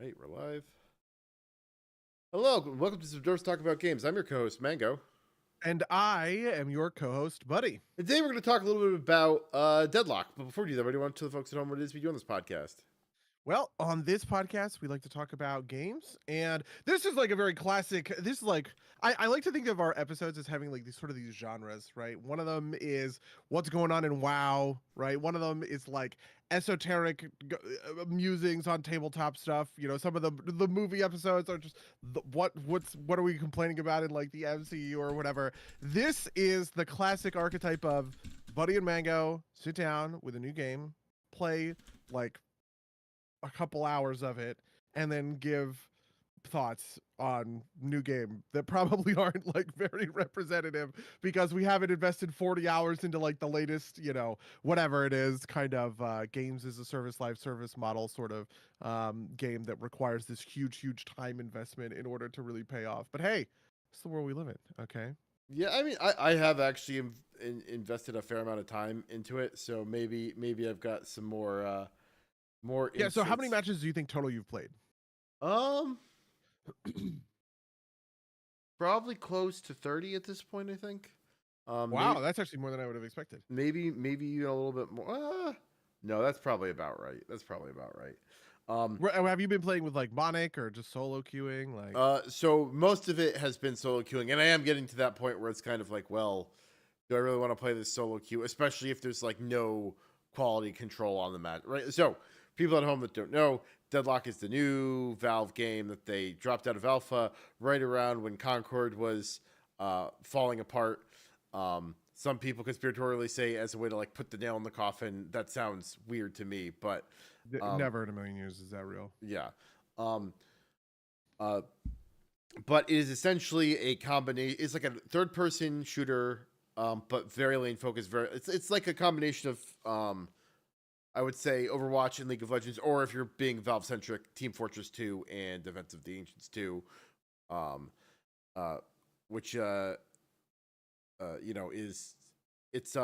Right, we're live. Hello, welcome to some Derps Talk About Games. I'm your co-host, Mango. And I am your co-host, Buddy. And today we're going to talk a little bit about Deadlock. But before we do that, I do want to tell the folks at home what it is we do on this podcast. Well, on this podcast, we like to talk about games, and this is like a very classic. This is like I like to think of our episodes as having like these genres, right? One of them is what's going on in WoW, right? One of them is like esoteric musings on tabletop stuff. You know, some of the movie episodes are just what are we complaining about in like the MCU or whatever. This is the classic archetype of Buddy and Mango sit down with a new game, play like a couple hours of it, and then give thoughts on new game that probably aren't like very representative because we haven't invested 40 hours into like the latest, whatever it is, kind of games as a service, live service model sort of game that requires this huge time investment in order to really pay off. But hey, it's the world we live in. Okay. Yeah, I mean, I have actually invested a fair amount of time into it, so maybe I've got some more Yeah, so how many insights. matches do you think total you've played? Um, Probably close to 30 at this point. I think. Wow, that's actually more than I would have expected. Maybe even a little bit more. No, that's probably about right. That's probably about right. Have you been playing with like Monic or just solo queuing? Like, So most of it has been solo queuing, and I am getting to that point where it's kind of like, well, do I really want to play this solo queue, especially if there's like no quality control on the match, right? So people at home that don't know, Deadlock is the new Valve game that they dropped out of alpha right around when Concord was falling apart. Some people conspiratorially say as a way to like put the nail in the coffin. That sounds weird to me, but never in a million years is that real. yeah. Um, uh, but it is essentially a combination. It's like a third-person shooter, but very lane focused. It's like a combination of I would say Overwatch and League of Legends, or if you're being Valve centric, Team Fortress 2 and Defense of the Ancients 2, um, uh, which is it's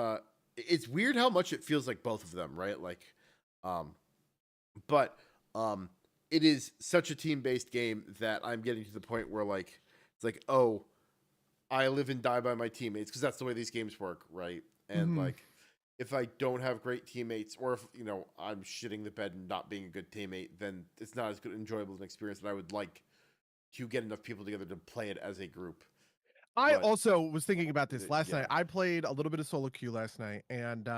it's weird how much it feels like both of them, right? Like, um, but it is such a team based game that I'm getting to the point where like it's like, oh, I live and die by my teammates because that's the way these games work, right? And Mm-hmm. like, if I don't have great teammates, or if I'm shitting the bed and not being a good teammate, then it's not as good enjoyable an experience. And I would like to get enough people together to play it as a group. I But also was thinking about this last yeah, night. I played a little bit of solo queue last night, and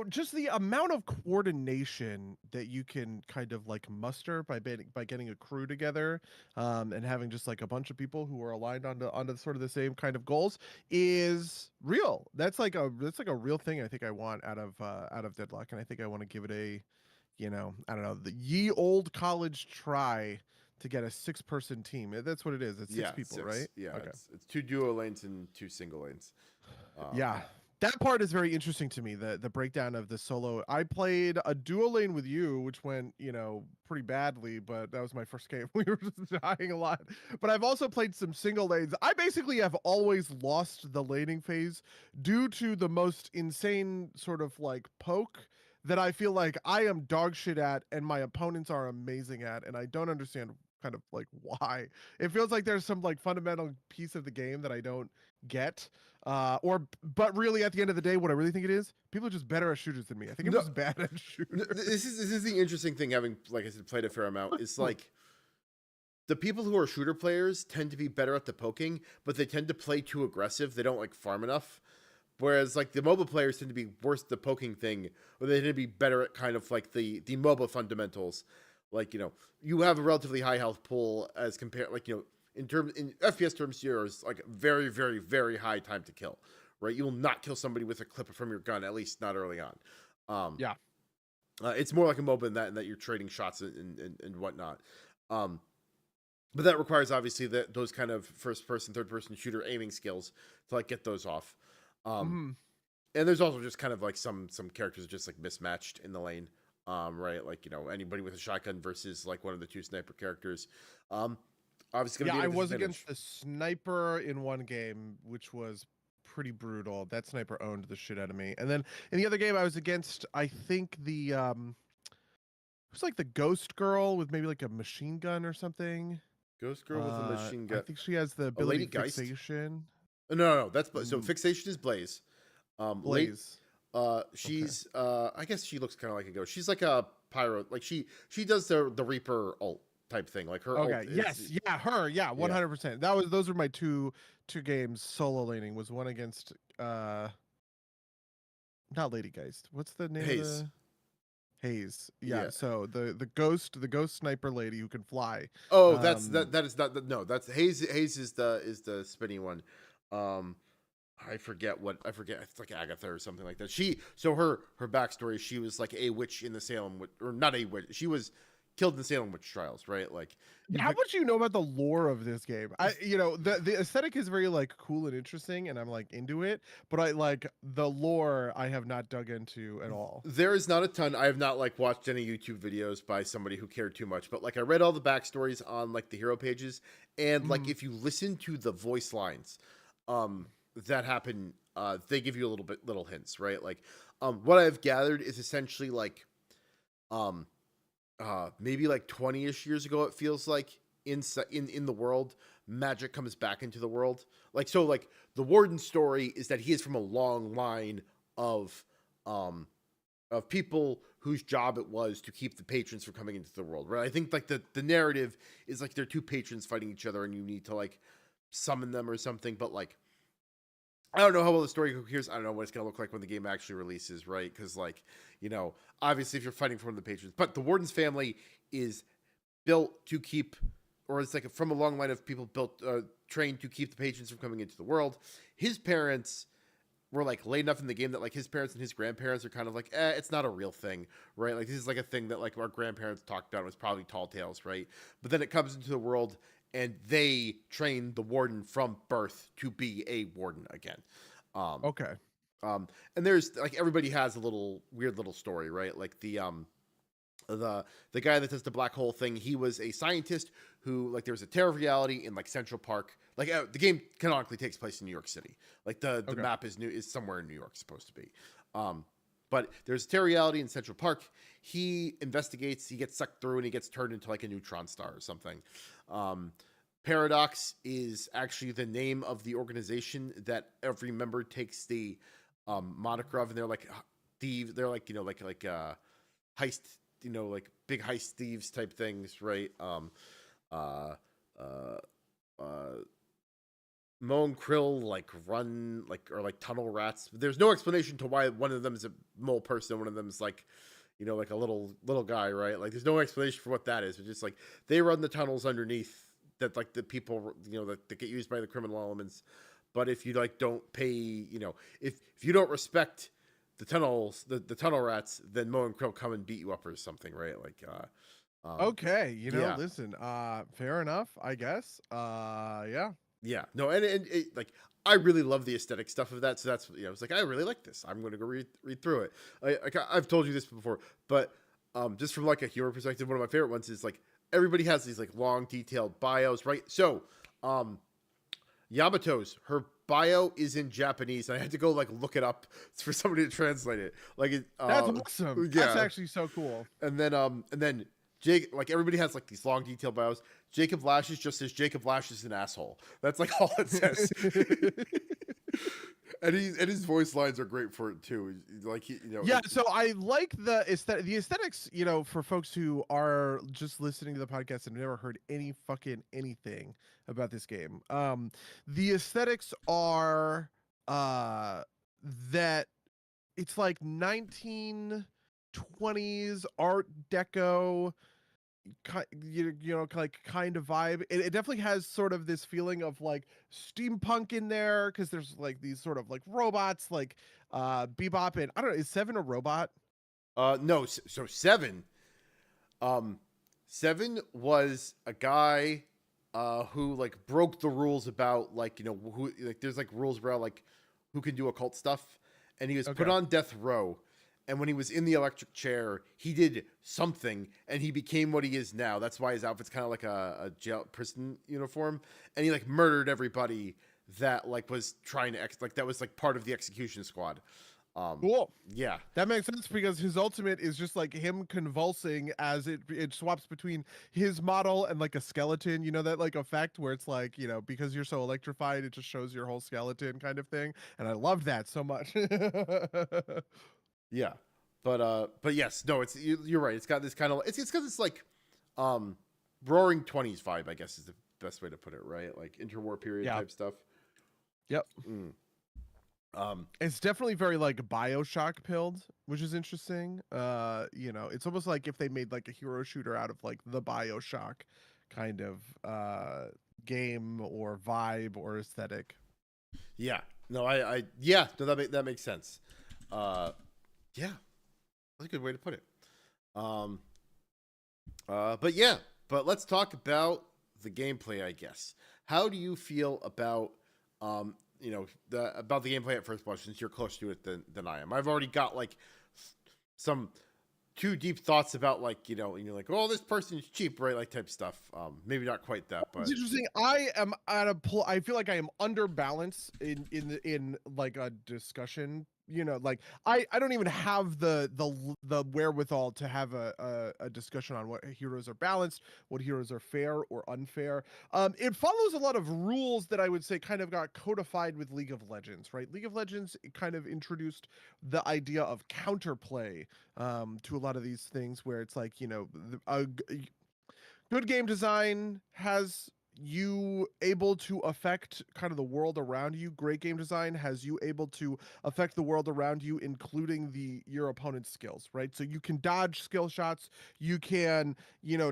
just the amount of coordination that you can kind of like muster by getting a crew together, and having just like a bunch of people who are aligned onto sort of the same kind of goals is real. That's like a real thing. I think I want out of Deadlock, and I think I want to give it a, I don't know, the ye old college try to get a 6-person team. That's what it is. It's six yeah, people, six. right? Yeah, Okay. it's two duo lanes and two single lanes. Um, Yeah. That part is very interesting to me, the breakdown of the solo. I played a duo lane with you, which went, pretty badly, but that was my first game. We were just dying a lot. But I've also played some single lanes. I basically have always lost the laning phase due to the most insane sort of like poke that I feel like I am dog shit at and my opponents are amazing at, and I don't understand kind of like why. It feels like there's some like fundamental piece of the game that I don't get. But really, at the end of the day, what I really think it is, people are just better at shooters than me. I think I'm no, just bad at shooters. this is the interesting thing. Having, like I said, played a fair amount, is like the people who are shooter players tend to be better at the poking, but they tend to play too aggressive. They don't like farm enough. Whereas like the MOBA players tend to be worse at the poking thing, or they tend to be better at kind of like the MOBA fundamentals. Like, you have a relatively high health pool as compared, like, in FPS terms, yours like very high time to kill, right? You will not kill somebody with a clip from your gun, at least not early on. Um, Yeah. it's more like a MOBA in that you're trading shots and whatnot. Um, but that requires obviously that those kind of first person, third person shooter aiming skills to like get those off. Um, Hmm. and there's also just kind of like some characters just like mismatched in the lane. Right, like anybody with a shotgun versus like one of the two sniper characters. Obviously gonna Yeah, be at I a was disadvantage. against the sniper in one game, which was pretty brutal. That sniper owned the shit out of me. And then in the other game, I was against, I think who's like the ghost girl with maybe like a machine gun or something. Ghost girl with a machine I gun. think she has the A Lady ability Geist? fixation. No. That's so Mm, fixation is Blaze. Late. Blaze. Okay. She's I guess she looks kind of like a ghost. She's like a pyro. Like she does the Reaper ult type thing. Like her ult Okay. is Yes. Yeah. Her. Yeah. yeah 100%. Those were my two games solo laning. Was one against not Lady Geist. What's the name of Haze. the Haze? Yeah. Yeah. So the ghost sniper lady who can fly. Oh, Um. that is not no. That's Haze. Haze is the spinny one. Um, I forget what I forget. It's like Agatha or something like that. Her backstory. She was like a witch in the Salem or not a witch. She was killed in the Salem witch trials, right? Like you How could, much you know about the lore of this game? The aesthetic is very like cool and interesting, and I'm like into it. But I like the lore. I have not dug into at all. there is not a ton. I have not like watched any YouTube videos by somebody who cared too much, but like I read all the backstories on like the hero pages, and like Mhm. if you listen to the voice lines, that happen, they give you a little hints, right? Like, what I've gathered is essentially like, um, maybe like 20-ish years ago, it feels like in the world, magic comes back into the world. Like so, like the warden story is that he is from a long line of um people whose job it was to keep the patrons from coming into the world, right? I think like the narrative is like they're two patrons fighting each other and you need to like summon them or something, but like I don't know how well the story coheres. I don't know what it's going to look like when the game actually releases, right? Because, like, obviously, if you're fighting for one of the patrons, but the Warden's family is built to keep, or it's like from a long line of people built, trained to keep the patrons from coming into the world. His parents were like late enough in the game that like his parents and his grandparents are kind of like, it's not a real thing, right? Like, this is like a thing that like our grandparents talked about. It was probably tall tales, right? But then it comes into the world and they train the warden from birth to be a warden again. Um, Okay. and there's like everybody has a little weird little story, right? Like the guy that does the black hole thing, he was a scientist who like there was a terror of reality in like Central Park. Like the game canonically takes place in New York City. Like the Okay. map is somewhere in New York, supposed to be. But there's terror reality in Central Park. He investigates, he gets sucked through, and he gets turned into like a neutron star or something. Paradox is actually the name of the organization that every member takes the moniker of, and they're like thieves. They're like heist, like big heist thieves type things, right? Uh, uh, uh, Mo and Krill like run like or like tunnel rats. There's no explanation to why one of them is a mole person, and one of them is like, like a little guy, right? Like there's no explanation for what that is. It's just like they run the tunnels underneath that like the people that get used by the criminal elements. But if you like don't pay, if you don't respect the tunnels, the tunnel rats, then Mo and Krill come and beat you up or something, right? Like Okay. yeah. Listen. Fair enough. I guess. Yeah. Yeah, no, and it, like I really love the aesthetic stuff of that. So that's it's like I really like this. I'm going to go read through it. I've told you this before, but just from like a hero perspective, one of my favorite ones is like everybody has these like long detailed bios, right? So, Yamato's her bio is in Japanese. I had to go like look it up for somebody to translate it. Like That's awesome. yeah, That's actually so cool. and then Jake, like everybody has like these long detailed bios. Jacob Lashes just says Jacob Lashes is an asshole. That's like all it says. and his voice lines are great for it too. Like Yeah, so I like the aesthetics, for folks who are just listening to the podcast and have never heard any fucking anything about this game. The aesthetics are that it's like 1920s art deco like kind of vibe. It definitely has sort of this feeling of like steampunk in there because there's like these sort of like robots like Bebop, and I don't know, is Seven a robot? no, so Seven was a guy who like broke the rules about like who like there's like rules around like who can do occult stuff, and he was put Okay. on death row. And when he was in the electric chair, he did something, and he became what he is now. That's why his outfit's kind of like a jail prison uniform. And he like murdered everybody that like was trying to like that was like part of the execution squad. Cool. Yeah, That makes sense because his ultimate is just like him convulsing as it swaps between his model and like a skeleton. You know that like effect where it's like, because you're so electrified, it just shows your whole skeleton kind of thing. And I love that so much. yeah, but yes, no, you're right. It's got this kind of it's got this like um Roaring Twenties vibe, I guess is the best way to put it, right? Like interwar period Yeah. type stuff. Yep. Mm. It's definitely very like BioShock pilled, which is interesting. It's almost like if they made like a hero shooter out of like the BioShock kind of game or vibe or aesthetic. Yeah, no, yeah, no, that makes sense. Yeah, that's a good way to put it. Um, but yeah, but let's talk about the gameplay, I guess. How do you feel about about the gameplay at first blush, since you're closer to it than I am? I've already got like some too deep thoughts about like, and you're like, oh, this person's cheap, right? Like type stuff. Maybe not quite that, It's but interesting. I am at a I feel like I am under balance in like a discussion. Like I don't even have the wherewithal to have a discussion on what heroes are balanced, what heroes are fair or unfair. It follows a lot of rules that I would say kind of got codified with League of Legends, right? League of Legends kind of introduced the idea of counterplay to a lot of these things, where it's like, good game design has you able to affect kind of the world around you. Great game design has you able to affect the world around you, including your opponent's skills, right? So you can dodge skill shots, you can,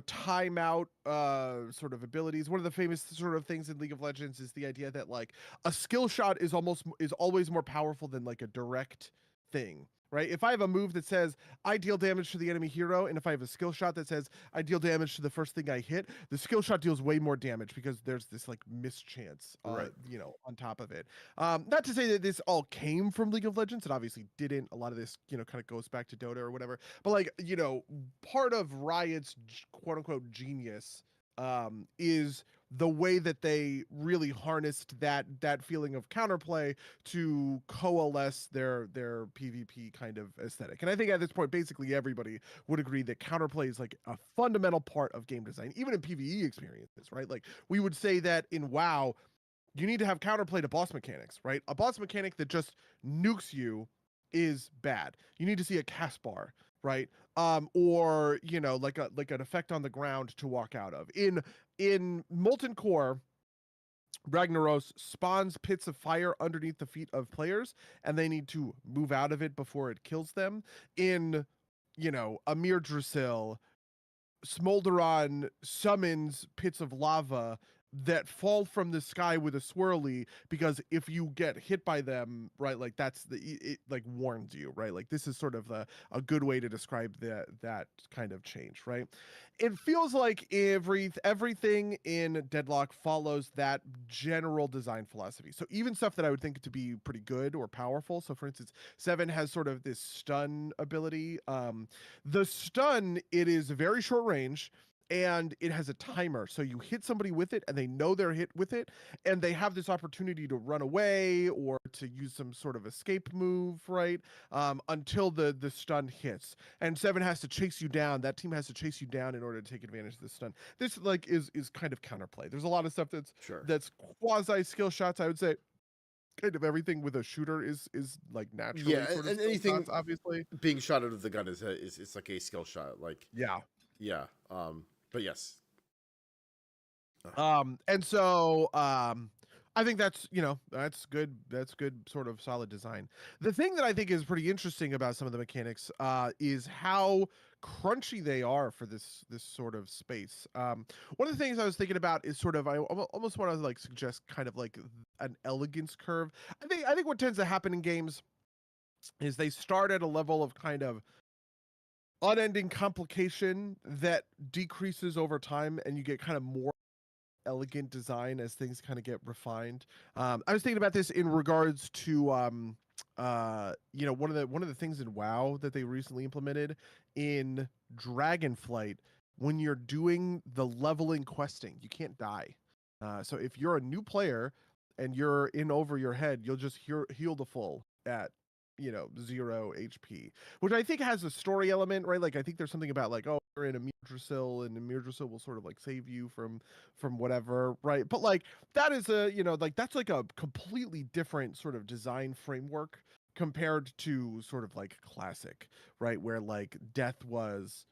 time out sort of abilities. One of the famous sort of things in League of Legends is the idea that like a skill shot is always more powerful than like a direct thing. Right? If I have a move that says I deal damage to the enemy hero, and if I have a skill shot that says I deal damage to the first thing I hit, the skill shot deals way more damage because there's this like mischance, right. on top of it. Not to say that this all came from League of Legends. It obviously didn't. A lot of this, kind of goes back to Dota or whatever. But like, part of Riot's quote unquote genius is the way that they really harnessed that feeling of counterplay to coalesce their PvP kind of aesthetic. And I think at this point, basically everybody would agree that counterplay is like a fundamental part of game design, even in PvE experiences, right? Like we would say that in WoW, you need to have counterplay to boss mechanics, right? A boss mechanic that just nukes you is bad. You need to see a cast bar, right? Or like an effect on the ground to walk out of. In Molten Core, Ragnaros spawns pits of fire underneath the feet of players, and they need to move out of it before it kills them. In, Amir Drusil, Smolderon summons pits of lava that fall from the sky with a swirly, because if you get hit by them, right, like it like warns you, right? Like this is sort of a good way to describe that kind of change, right? It feels like everything in Deadlock follows that general design philosophy. So even stuff that I would think to be pretty good or powerful. So for instance, Seven has sort of this stun ability. The stun, it is very short range, and it has a timer. So you hit somebody with it and they know they're hit with it, and they have this opportunity to run away or to use some sort of escape move, right? Until the stun hits. And Seven has to chase you down. That team has to chase you down in order to take advantage of the stun. This like is kind of counterplay. There's a lot of stuff Sure. that's quasi skill shots, I would say. Kind of everything with a shooter is like naturally Yeah, sort of and skill anything shots, obviously. being shot out of the gun is it's like a skill shot. Like, Yeah. yeah. But yes. And so I think that's good. That's good sort of solid design. The thing that I think is pretty interesting about some of the mechanics is how crunchy they are for this sort of space. One of the things I was thinking about is sort of I almost want to like suggest kind of like an elegance curve. I think what tends to happen in games is they start at a level of kind of unending complication that decreases over time, and you get kind of more elegant design as things kind of get refined. I was thinking about this in regards to one of the things in WoW that they recently implemented in Dragonflight. When you're doing the leveling questing, you can't die. So if you're a new player and you're in over your head, you'll just heal the full at 0 HP, which I think has a story element, right? Like I think there's something about like, oh, you're in a Mirdrasil and a Mirdrasil will sort of like save you from whatever, right? But like that is like that's like a completely different sort of design framework compared to sort of like classic, right? Where like death was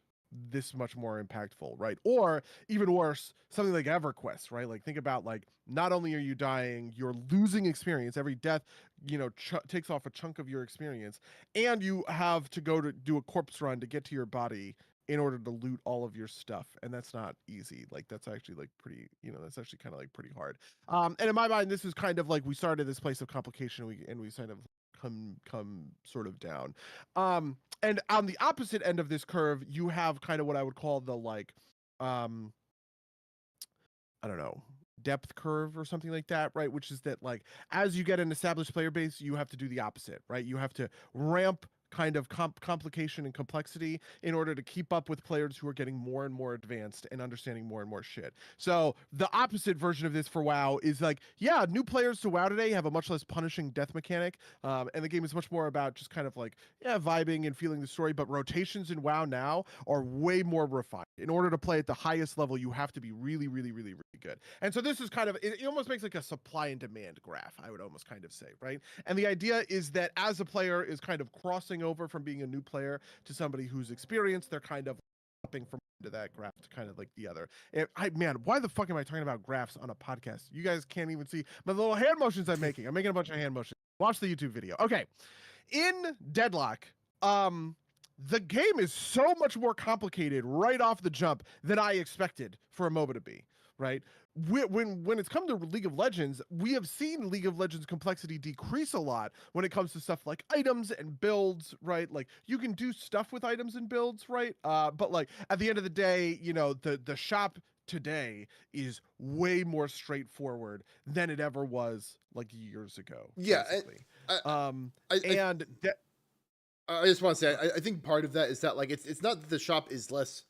this much more impactful, right? Or even worse, something like EverQuest, right? Like think about like not only are you dying, you're losing experience. Every death, takes off a chunk of your experience, and you have to go to do a corpse run to get to your body in order to loot all of your stuff, and that's not easy. Like that's actually like pretty, that's actually kind of like pretty hard. And in my mind, this is kind of like we started this place of complication, and we kind of come sort of down. And on the opposite end of this curve, you have kind of what I would call the like, um, I don't know, depth curve or something like that, right? Which is that like as you get an established player base, you have to do the opposite, right? You have to ramp kind of complication and complexity in order to keep up with players who are getting more and more advanced and understanding more and more shit. So the opposite version of this for WoW is like, yeah, new players to WoW today have a much less punishing death mechanic, and the game is much more about just kind of like, yeah, vibing and feeling the story. But rotations in WoW now are way more refined. In order to play at the highest level, you have to be really, really, really, really good. And so this is kind of, it almost makes like a supply and demand graph, I would almost kind of say, right? And the idea is that as a player is kind of crossing over from being a new player to somebody who's experienced, they're kind of hopping from to that graph to kind of like the other. And man, why the fuck am I talking about graphs on a podcast? You guys can't even see my little hand motions I'm making. I'm making a bunch of hand motions. Watch the YouTube video. Okay. In Deadlock, the game is so much more complicated right off the jump than I expected for a MOBA to be, right? When it's come to League of Legends, we have seen League of Legends complexity decrease a lot when it comes to stuff like items and builds, right? Like you can do stuff with items and builds, right? But like at the end of the day, the shop today is way more straightforward than it ever was like years ago. Yeah, basically. I, I just want to say, I think part of that is that like it's not that the shop is less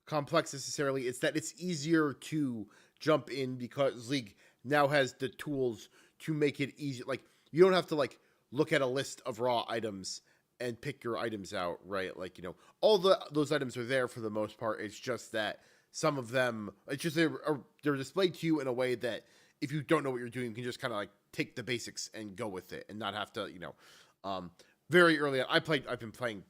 complex necessarily. It's that it's easier to jump in because League now has the tools to make it easy. Like you don't have to like look at a list of raw items and pick your items out, right? Like all those items are there for the most part. It's just that some of them, it's just they're displayed to you in a way that if you don't know what you're doing, you can just kind of like take the basics and go with it and not have to, very early on. I've been playing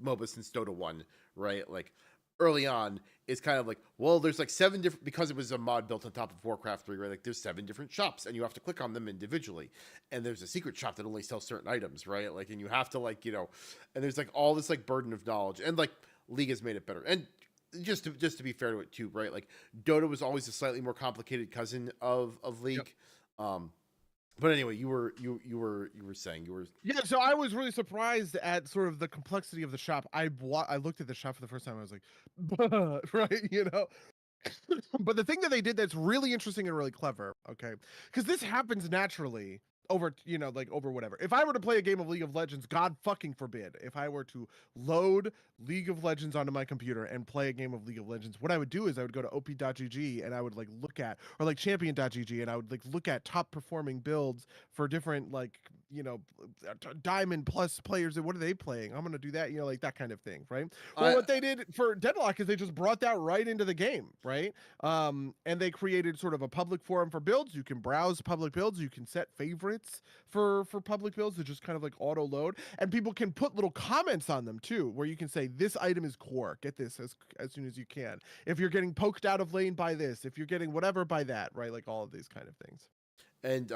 MOBA since Dota 1, right? Like early on, it's kind of like, well, there's like 7 different, because it was a mod built on top of Warcraft 3, right? Like there's 7 different shops and you have to click on them individually. And there's a secret shop that only sells certain items, right? Like, and you have to like, and there's like all this like burden of knowledge, and like League has made it better. And just to be fair to it too, right? Like Dota was always a slightly more complicated cousin of League. Yep. But anyway, you were saying you were. Yeah, so I was really surprised at sort of the complexity of the shop. I looked at the shop for the first time. I was like, right, But the thing that they did that's really interesting and really clever, okay, because this happens naturally over, like over whatever. If I were to play a game of League of Legends, God fucking forbid, if I were to load League of Legends onto my computer and play a game of League of Legends, what I would do is I would go to op.gg and I would like look at, or like champion.gg, and I would like look at top performing builds for different like, diamond plus players, and what are they playing? I'm gonna do that, like that kind of thing, right? Well, what they did for Deadlock is they just brought that right into the game, right? And they created sort of a public forum for builds. You can browse public builds, you can set favorites for public builds to just kind of like auto load, and people can put little comments on them too, where you can say this item is core, get this as soon as you can. If you're getting poked out of lane by this, if you're getting whatever by that, right? Like all of these kind of things. And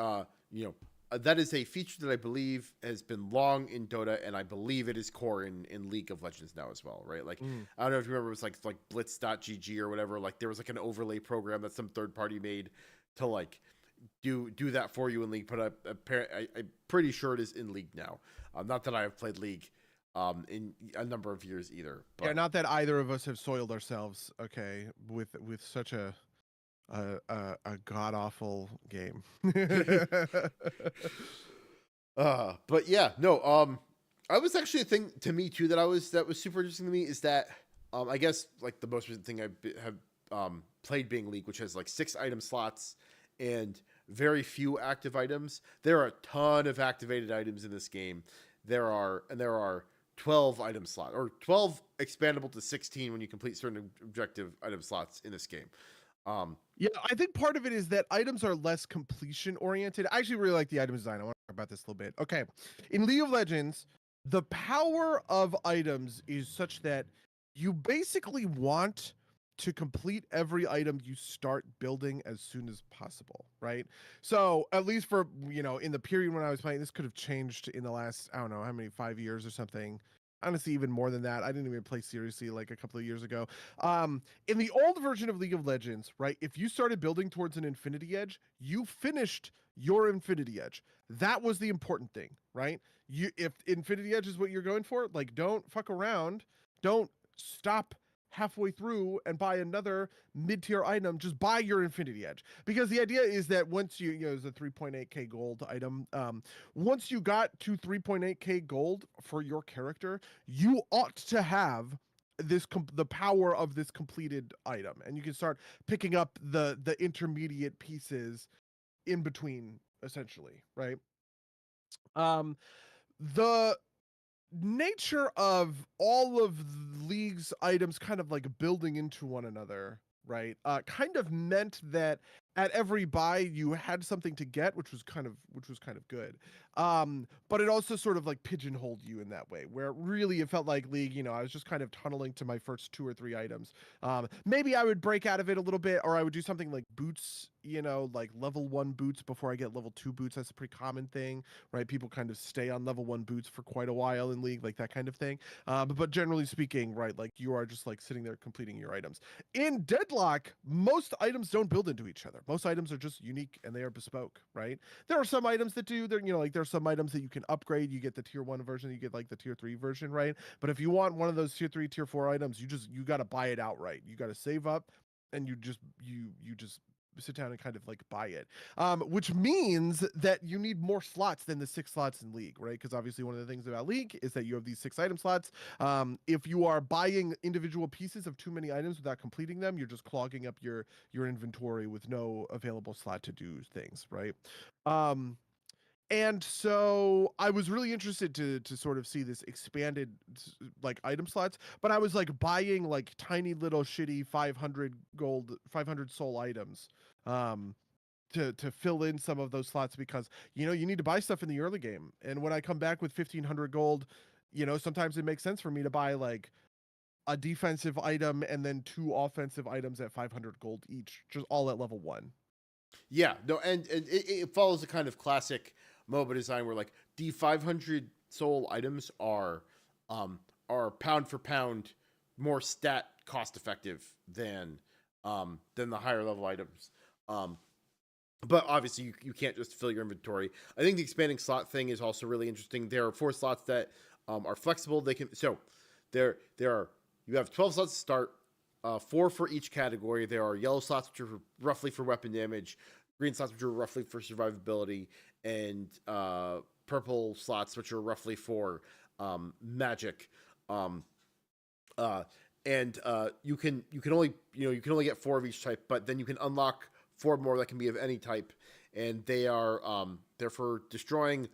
that is a feature that I believe has been long in Dota, and I believe it is core in League of Legends now as well, right? Like, I don't know if you remember, it was like blitz.gg or whatever. Like, there was like an overlay program that some third party made to like do that for you in League. But I'm pretty sure it is in League now. Not that I have played League in a number of years either. But. Yeah, not that either of us have soiled ourselves, okay, with such a god awful game. But yeah, no. I was actually a thing to me too that was super interesting to me is that I guess like the most recent thing I have played being League, which has like 6 item slots and very few active items. There are a ton of activated items in this game, there are 12 item slots, or 12 expandable to 16 when you complete certain objective item slots in this game. Yeah, I think part of it is that items are less completion oriented. I actually really like the item design. I want to talk about this a little bit. Okay. In League of Legends, the power of items is such that you basically want to complete every item you start building as soon as possible, right? So, at least for, in the period when I was playing, this could have changed in the last, I don't know, how many, 5 years or something. Honestly, even more than that. I didn't even play seriously like a couple of years ago. In the old version of League of Legends, right, if you started building towards an Infinity Edge, you finished your Infinity Edge. That was the important thing, right? If Infinity Edge is what you're going for, like, don't fuck around. Don't stop halfway through and buy another mid-tier item. Just buy your Infinity Edge, because the idea is that once it's a 3.8k gold item. Once you got to 3.8k gold for your character, you ought to have the power of this completed item, and you can start picking up the intermediate pieces in between, essentially, right? The nature of all of League's items kind of like building into one another, right? Kind of meant that at every buy you had something to get, which was kind of good. But it also sort of like pigeonholed you in that way, where really it felt like League, I was just kind of tunneling to my first 2 or 3 items. Maybe I would break out of it a little bit, or I would do something like boots, like level 1 boots before I get level 2 boots. That's a pretty common thing, right? People kind of stay on level 1 boots for quite a while in League, like that kind of thing. But generally speaking, right, like you are just like sitting there completing your items. In Deadlock, most items don't build into each other. Most items are just unique and they are bespoke, right? There are some items that do. Like there's some items that you can upgrade. You get the tier 1 version, you get like the tier 3 version, right? But if you want one of those tier 3, tier 4 items, you got to buy it outright. You got to save up, and you just sit down and kind of like buy it, which means that you need more slots than the 6 slots in League, right? Because obviously one of the things about League is that you have these 6 item slots. If you are buying individual pieces of too many items without completing them, you're just clogging up your inventory with no available slot to do things, right? And so I was really interested to sort of see this expanded like item slots, but I was like buying like tiny little shitty 500 gold, 500 soul items to fill in some of those slots, because you need to buy stuff in the early game. And when I come back with 1500 gold, sometimes it makes sense for me to buy like a defensive item and then 2 offensive items at 500 gold each, just all at level 1. Yeah, no, and it follows a kind of classic MOBA design where like the 500 soul items are pound for pound more stat cost effective than the higher level items. But obviously you can't just fill your inventory. I think the expanding slot thing is also really interesting. There are 4 slots that are flexible. There are, you have 12 slots to start, 4 for each category. There are yellow slots, which are roughly for weapon damage, green slots, which are roughly for survivability, and purple slots, which are roughly for magic. You can only get 4 of each type, but then you can unlock 4 more that can be of any type, and they are they're for destroying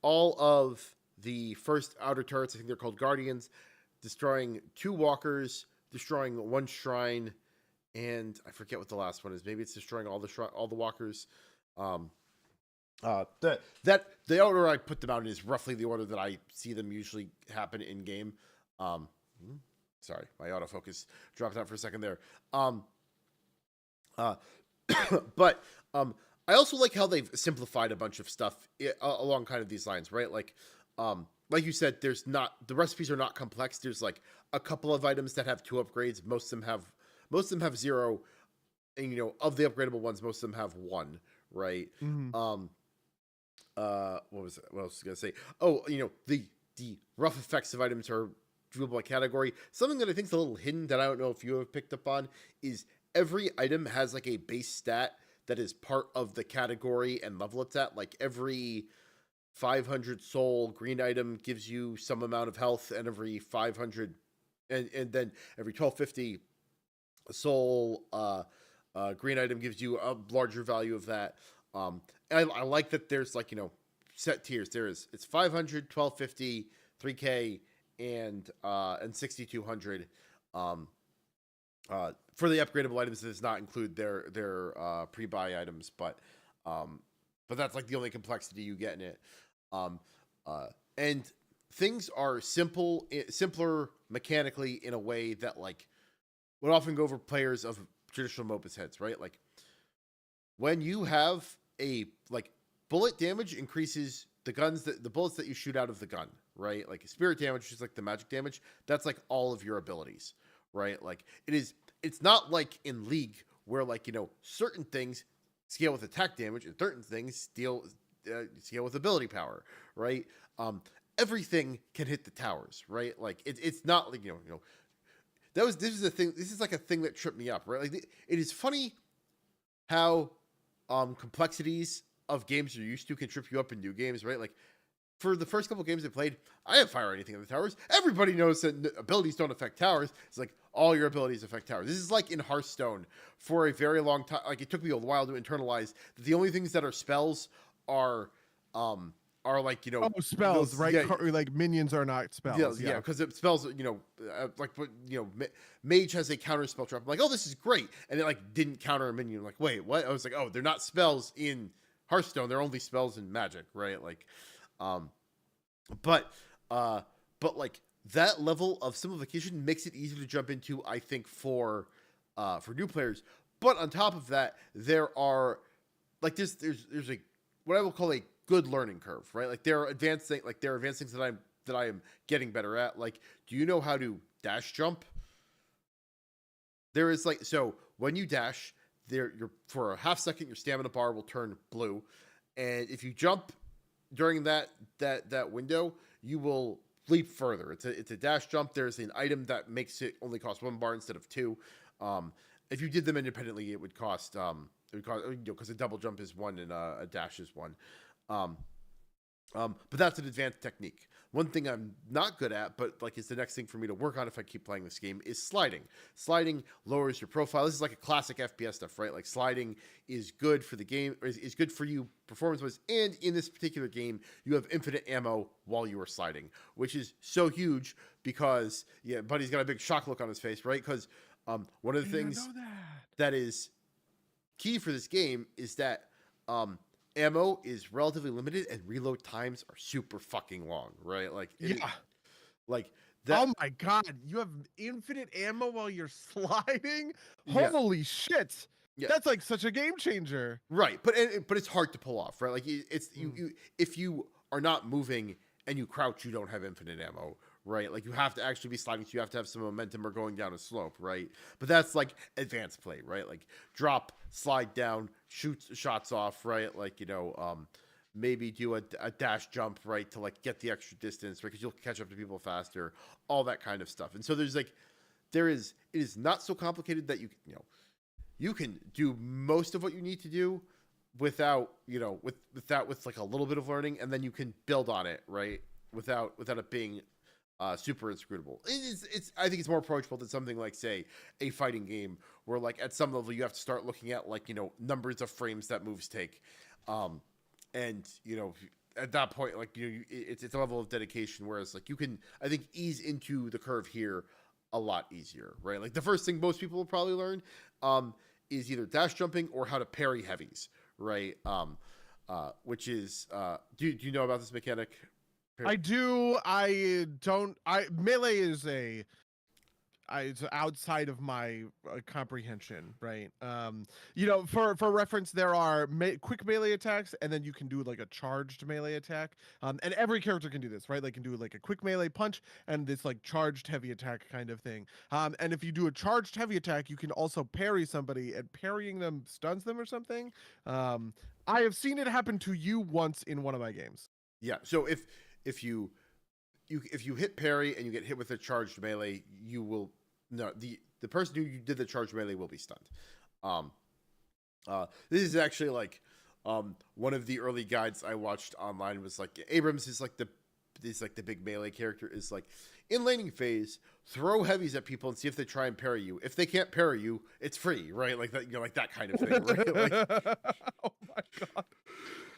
all of the first outer turrets. I think they're called guardians, destroying 2 walkers, destroying 1 shrine, and I forget what the last one is. Maybe it's destroying all the walkers. The order I put them out in is roughly the order that I see them usually happen in game. Sorry, my autofocus dropped out for a second there. But I also like how they've simplified a bunch of stuff along kind of these lines, right? Like you said, the recipes are not complex. There's like a couple of items that have 2 upgrades. Most of them have 0, and of the upgradable ones, most of them have 1, right? Mm-hmm. What else was I gonna say? Oh, the rough effects of items are viewable by category. Something that I think is a little hidden that I don't know if you have picked up on is every item has like a base stat that is part of the category and level it's at. Like every 500 soul green item gives you some amount of health, and every 500 and then every 1250 soul green item gives you a larger value of that. And I like that there's like set tiers. It's 500, 1250, 3K, and 6200. For the upgradable items, it does not include their pre-buy items, but that's like the only complexity you get in it. And things are simpler mechanically in a way that like would often go over players of traditional MOBA's heads, right? Like when you have a like bullet damage increases the bullets that you shoot out of the gun, right? Like spirit damage, which is like the magic damage, that's like all of your abilities, right? Like it's not like in League where like, you know, certain things scale with attack damage and certain things scale with ability power, right? Everything can hit the towers, right? Like it's not like, you know, this is the thing. This is like a thing that tripped me up, right? Like it is funny how complexities of games you're used to can trip you up in new games, right? Like for the first couple games I played, I didn't fire anything on the towers. Everybody knows that abilities don't affect towers. It's like all your abilities affect towers. This is like in Hearthstone for a very long time. Like it took me a while to internalize that the only things that are spells are like, you know, spells, those, right? yeah, like minions are not spells. yeah, because it spells, you know, like, you know, mage has a counter spell trap. I'm like, oh, this is great, and it like didn't counter a minion. I'm like, wait, what? I was like, oh, they're not spells in Hearthstone. They're only spells in Magic, right? Like, but like that level of simplification makes it easier to jump into, I think, for new players. But on top of that, there are like there's a what I will call a good learning curve, right? Like there are advanced things that I am getting better at. Like, do you know how to dash jump? There is like, so when you dash, you're for a half second, your stamina bar will turn blue, and if you jump during that window, you will leap further. It's a dash jump. There's an item that makes it only cost 1 bar instead of 2. If you did them independently, it would cost because a double jump is 1 and a dash is 1. But that's an advanced technique. One thing I'm not good at, but like is the next thing for me to work on if I keep playing this game, is sliding. Sliding lowers your profile. This is like a classic FPS stuff, right? Like sliding is good for the game, or is good for you performance-wise. And in this particular game, you have infinite ammo while you are sliding, which is so huge because, yeah, Buddy's got a big shock look on his face, right? Because one of the things that is key for this game is that ammo is relatively limited and reload times are super fucking long, right? Like, like that. Oh my god, you have infinite ammo while you're sliding? Yeah. Holy shit! Yeah. That's like such a game changer, right? But it's hard to pull off, right? Like it's you if you are not moving and you crouch, you don't have infinite ammo, right? Like you have to actually be sliding, so you have to have some momentum or going down a slope, right? But that's like advanced play, right? Like drop, slide down, shoot shots off, right? Like, you know, maybe do a dash jump, right, to like get the extra distance, right? Because you'll catch up to people faster, all that kind of stuff. And so it is not so complicated that you can do most of what you need to do without like a little bit of learning, and then you can build on it, right? Without it being super inscrutable. I think it's more approachable than something like, say, a fighting game where like at some level you have to start looking at like, you know, numbers of frames that moves take. And, you know, at that point, like, you know, it's a level of dedication, whereas like you can, I think, ease into the curve here a lot easier, right? Like the first thing most people will probably learn is either dash jumping or how to parry heavies, right? Which is, do you know about this mechanic? I do. Melee is it's outside of my comprehension, right? You know, for reference, there are quick melee attacks, and then you can do like a charged melee attack. And every character can do this, right? They can do like a quick melee punch and this like charged heavy attack kind of thing. And if you do a charged heavy attack, you can also parry somebody, and parrying them stuns them or something. I have seen it happen to you once in one of my games. Yeah. So if you hit parry and you get hit with a charged melee, you will the person who you did the charged melee will be stunned. This is actually like one of the early guides I watched online was like Abrams is like the big melee character, is like in laning phase, throw heavies at people and see if they try and parry you. If they can't parry you, it's free, right? Like that, you know, like that kind of thing, right? Like, oh my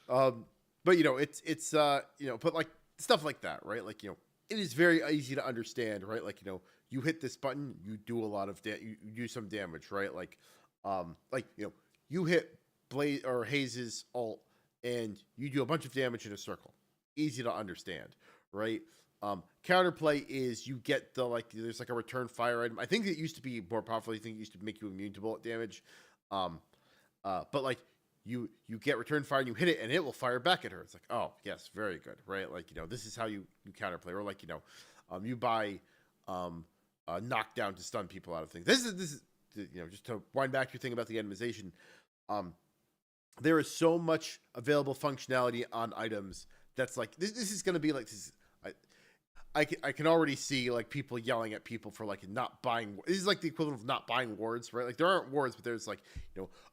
god. but but like stuff like that, right? Like it is very easy to understand, right? Like you hit this button, you do a lot of you do some damage, right? Like you hit Blaze or Hayes's ult, and you do a bunch of damage in a circle. Easy to understand, right? Counterplay is you get there's like a return fire item. I think it used to be more powerful. I think it used to make you immune to bullet damage. But like you get return fire and you hit it and it will fire back at her. It's like, oh yes, very good, right? Like this is how you counterplay, or like you buy knockdown to stun people out of things. This is just to wind back to your thing about the itemization. There is so much available functionality on items that's like this is going to be like this. I can already see like people yelling at people for like not buying. This is like the equivalent of not buying wards, right? Like there aren't wards, but there's like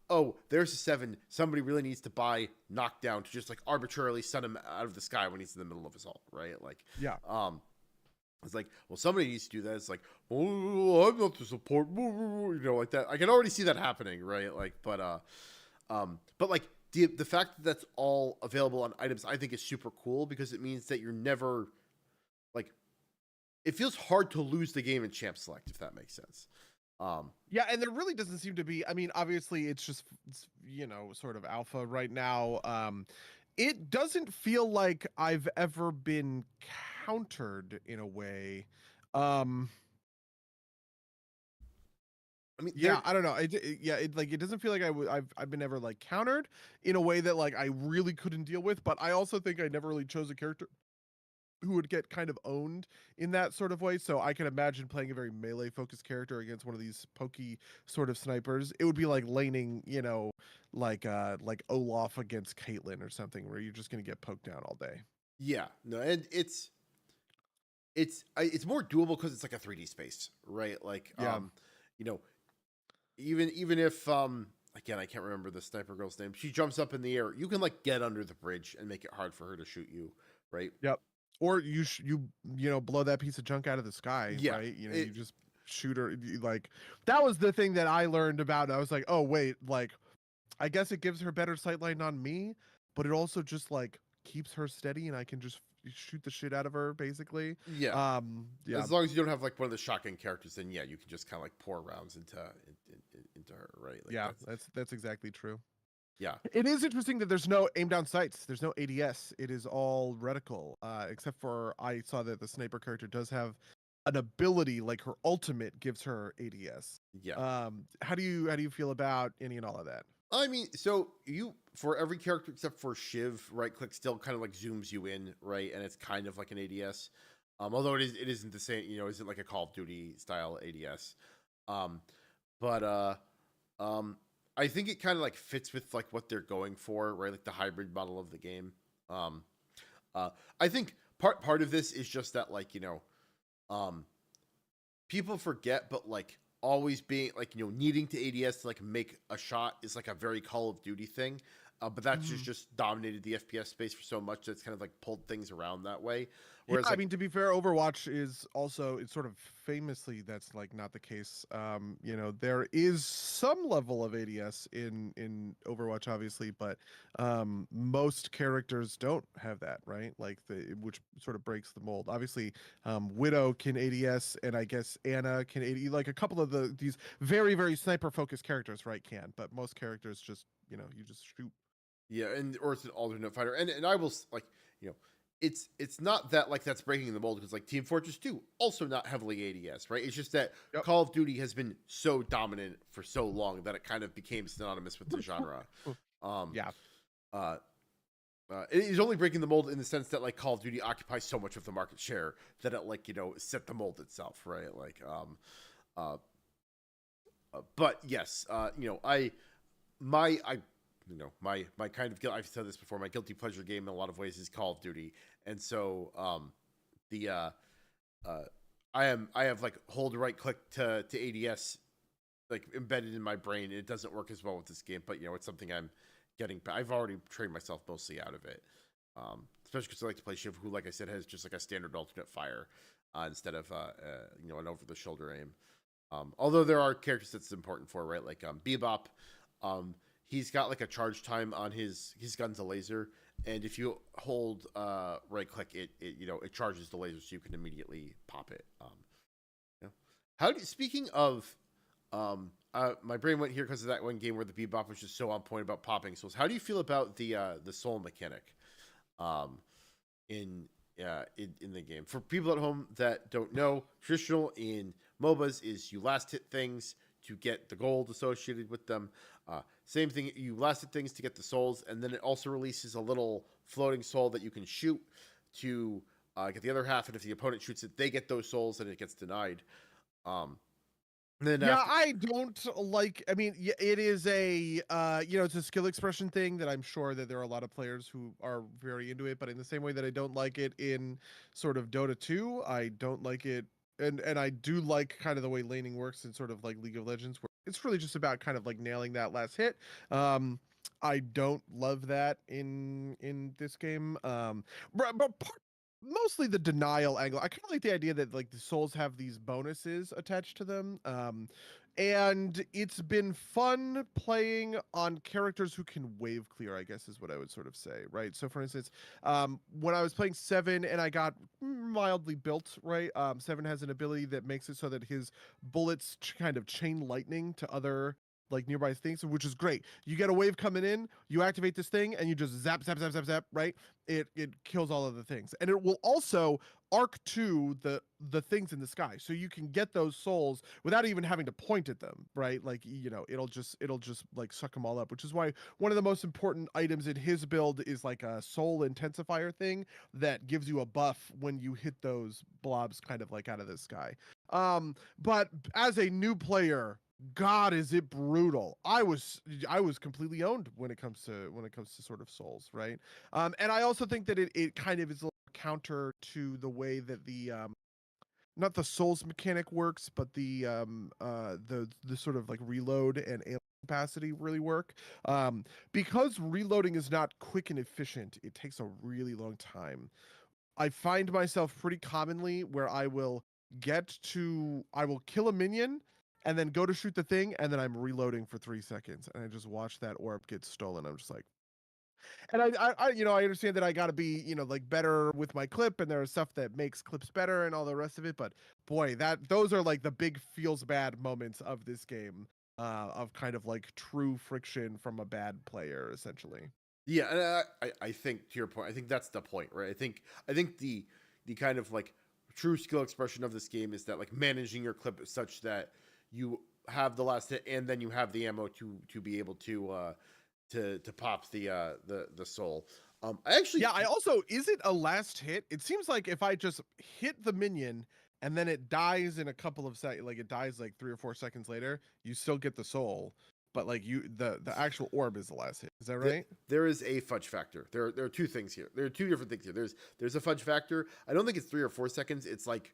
oh, there's a 7. Somebody really needs to buy knockdown to just like arbitrarily send him out of the sky when he's in the middle of his ult, right? Like yeah. It's like, well, somebody needs to do that. It's like, oh, I'm not the support, like that. I can already see that happening, right? Like, but like the fact that that's all available on items, I think is super cool because it means that you're never like, it feels hard to lose the game in champ select, if that makes sense. Yeah, and there really doesn't seem to be. I mean, obviously, it's sort of alpha right now. It doesn't feel like I've ever been countered in a way. I mean, yeah, I don't know. It doesn't feel like I've been ever like countered in a way that like I really couldn't deal with. But I also think I never really chose a character who would get kind of owned in that sort of way. So I can imagine playing a very melee focused character against one of these pokey sort of snipers. It would be like laning, like Olaf against Caitlyn or something, where you're just going to get poked down all day. Yeah, no, and it's more doable because it's like a 3D space, right? Like, Yeah. Even if again, I can't remember the sniper girl's name. She jumps up in the air. You can like get under the bridge and make it hard for her to shoot you, right? Yep. Or you blow that piece of junk out of the sky, Yeah, right? You just shoot her. Like that was the thing that I learned about. I was like, oh wait, like I guess it gives her better sightline on me, but it also just like keeps her steady, and I can just shoot the shit out of her, basically. Yeah. Yeah. As long as you don't have like one of the shotgun characters, then yeah, you can just kind of like pour rounds into her, right? Like, yeah, that's exactly true. Yeah. It is interesting that there's no aim down sights. There's no ADS. It is all reticle, except for I saw that the sniper character does have an ability, like her ultimate gives her ADS. Yeah. How do you feel about any and all of that? I mean, so for every character except for Shiv, right click still kind of like zooms you in, right? And it's kind of like an ADS. Although it isn't the same, isn't like a Call of Duty style ADS. But I think it kind of like fits with like what they're going for, right? Like the hybrid model of the game. I think part of this is just that like, people forget, but like always being like, needing to ADS to like make a shot is like a very Call of Duty thing. But that's just dominated the FPS space for so much that it's kind of like pulled things around that way. Whereas, I mean, to be fair, Overwatch is also, it's sort of famously that's like not the case. There is some level of ADS in Overwatch, obviously, but most characters don't have that, right? Like which sort of breaks the mold. Obviously, Widow can ADS, and I guess Anna can ADS. Like a couple of these very very sniper focused characters, right? Can, but most characters just you just shoot. Yeah, or it's an alternate fighter, and I will like it's not that like that's breaking the mold because like Team Fortress 2 also not heavily ADS, right? It's just that Call of Duty has been so dominant for so long that it kind of became synonymous with the genre. It is only breaking the mold in the sense that like Call of Duty occupies so much of the market share that it like set the mold itself, right? Like but yes, my kind of guilt, I've said this before, my guilty pleasure game in a lot of ways is Call of Duty. And so I have like hold right click to ADS like embedded in my brain. It doesn't work as well with this game, but it's something I've already trained myself mostly out of it. Especially because I like to play Shiv, who, like I said, has just like a standard alternate fire instead of an over the shoulder aim. Although there are characters that's important for, right? Like Bebop, he's got like a charge time on his gun's a laser, and if you hold right click, it charges the laser, so you can immediately pop it. You know. Speaking of, my brain went here because of that one game where the Bebop was just so on point about popping souls. How do you feel about the soul mechanic, um, in in the game? For people at home that don't know, traditional in MOBAs is you last hit things to get the gold associated with them. Same thing, you last hit things to get the souls, and then it also releases a little floating soul that you can shoot to get the other half. And if the opponent shoots it, they get those souls, and it gets denied. Um, then Yeah, after, I don't like. I mean, it is a it's a skill expression thing that I'm sure that there are a lot of players who are very into it. But in the same way that I don't like it in sort of Dota 2, I don't like it, and I do like kind of the way laning works in sort of like League of Legends, where it's really just about kind of like nailing that last hit. I don't love that in this game. But mostly the denial angle. I kind of like the idea that like the souls have these bonuses attached to them. And it's been fun playing on characters who can wave clear, I guess is what I would sort of say, right? So for instance, when I was playing Seven and I got mildly built, right? Seven has an ability that makes it so that his bullets kind of chain lightning to other like nearby things, which is great. You get a wave coming in, you activate this thing, and you just zap, zap, zap, zap, zap, right? It kills all of the things, and it will also arc to the things in the sky, so you can get those souls without even having to point at them, right? Like it'll just like suck them all up, which is why one of the most important items in his build is like a soul intensifier thing that gives you a buff when you hit those blobs kind of like out of the sky. But as a new player, God, is it brutal. I was completely owned when it comes to sort of souls, right? And I also think that it kind of is a little counter to the way that the not the souls mechanic works, but the sort of like reload and aim capacity really work. Because reloading is not quick and efficient, it takes a really long time. I find myself pretty commonly where I will kill a minion and then go to shoot the thing, and then I'm reloading for 3 seconds, and I just watch that orb get stolen. I'm just like, and I understand that I got to be, like better with my clip, and there is stuff that makes clips better and all the rest of it. But boy, those are like the big feels bad moments of this game, of kind of like true friction from a bad player, essentially. yeah, and I think to your point, I think that's the point, right? I think the kind of like true skill expression of this game is that like managing your clip such that you have the last hit and then you have the ammo to be able to pop the soul. I actually Yeah, I also, is it a last hit? It seems like if I just hit the minion and then it dies in a couple of seconds, like it dies like 3 or 4 seconds later, you still get the soul, but like the actual orb is the last hit. Is that right? there is a fudge factor. There are two things here. There are two different things here. There's a fudge factor. I don't think it's 3 or 4 seconds. It's like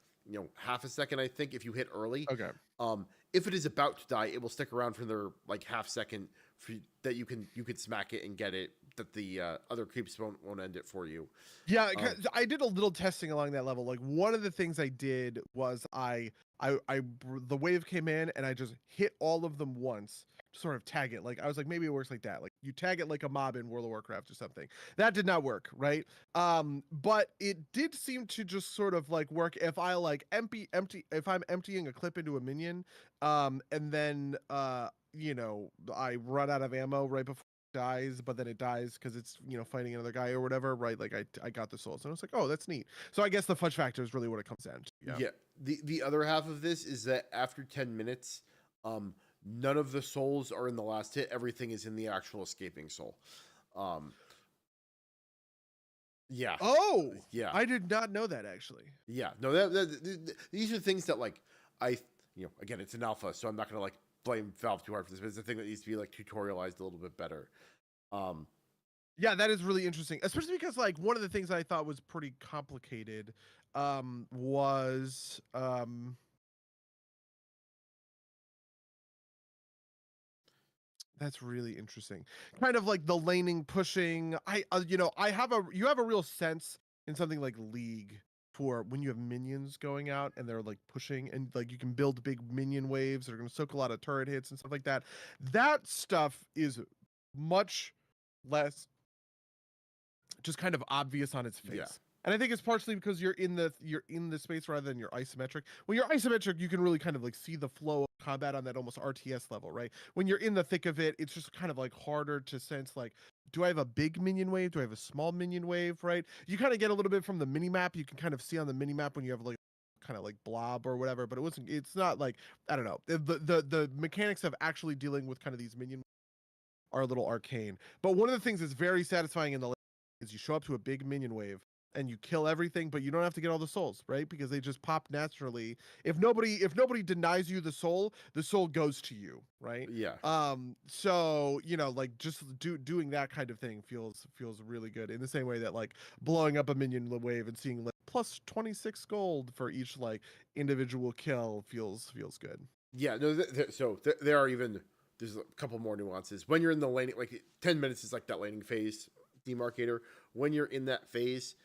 half a second. I think if you hit early, Okay. if it is about to die, it will stick around for their like half second that you can smack it and get it. That the other creeps won't end it for you. Yeah, Um, I did a little testing along that level. Like one of the things I did was the wave came in and I just hit all of them once, to sort of tag it. Like I was like, maybe it works like that. Like you tag it like a mob in World of Warcraft or something. That did not work, right? But it did seem to just sort of like work if I like empty if I'm emptying a clip into a minion, and then I run out of ammo right before dies, but then it dies because it's fighting another guy or whatever, right? Like I got the souls, and I was like, oh, that's neat. So I guess the fudge factor is really what it comes down to. Yeah. yeah. The other half of this is that after 10 minutes, none of the souls are in the last hit. Everything is in the actual escaping soul. Um, yeah. Oh, Yeah. I did not know that actually. Yeah, no, these are things that like again, it's an alpha, so I'm not gonna like blame Valve too hard for this, but it's a thing that needs to be like tutorialized a little bit better. Um, Yeah, that is really interesting, especially because like one of the things I thought was pretty complicated, was that's really interesting. Kind of like the laning pushing. You have a real sense in something like League for when you have minions going out and they're like pushing, and like you can build big minion waves that are going to soak a lot of turret hits and stuff like that. That stuff is much less just kind of obvious on its face. Yeah. And I think it's partially because you're in the space rather than you're isometric. When you're isometric, you can really kind of like see the flow of combat on that almost RTS level, right? When you're in the thick of it, it's just kind of like harder to sense like, do I have a big minion wave? Do I have a small minion wave? Right? You kind of get a little bit from the mini map. You can kind of see on the mini map when you have like kind of like blob or whatever, but it's not like, I don't know. The mechanics of actually dealing with kind of these minion are a little arcane. But one of the things that's very satisfying in the is you show up to a big minion wave and you kill everything, but you don't have to get all the souls, right? Because they just pop naturally. If nobody denies you the soul goes to you, right? Yeah. So like just doing that kind of thing feels really good. In the same way that like blowing up a minion wave and seeing like plus 26 gold for each like individual kill feels good. Yeah. No. There are even there's a couple more nuances when you're in the laning. Like 10 minutes is like that laning phase demarcator. When you're in that phase,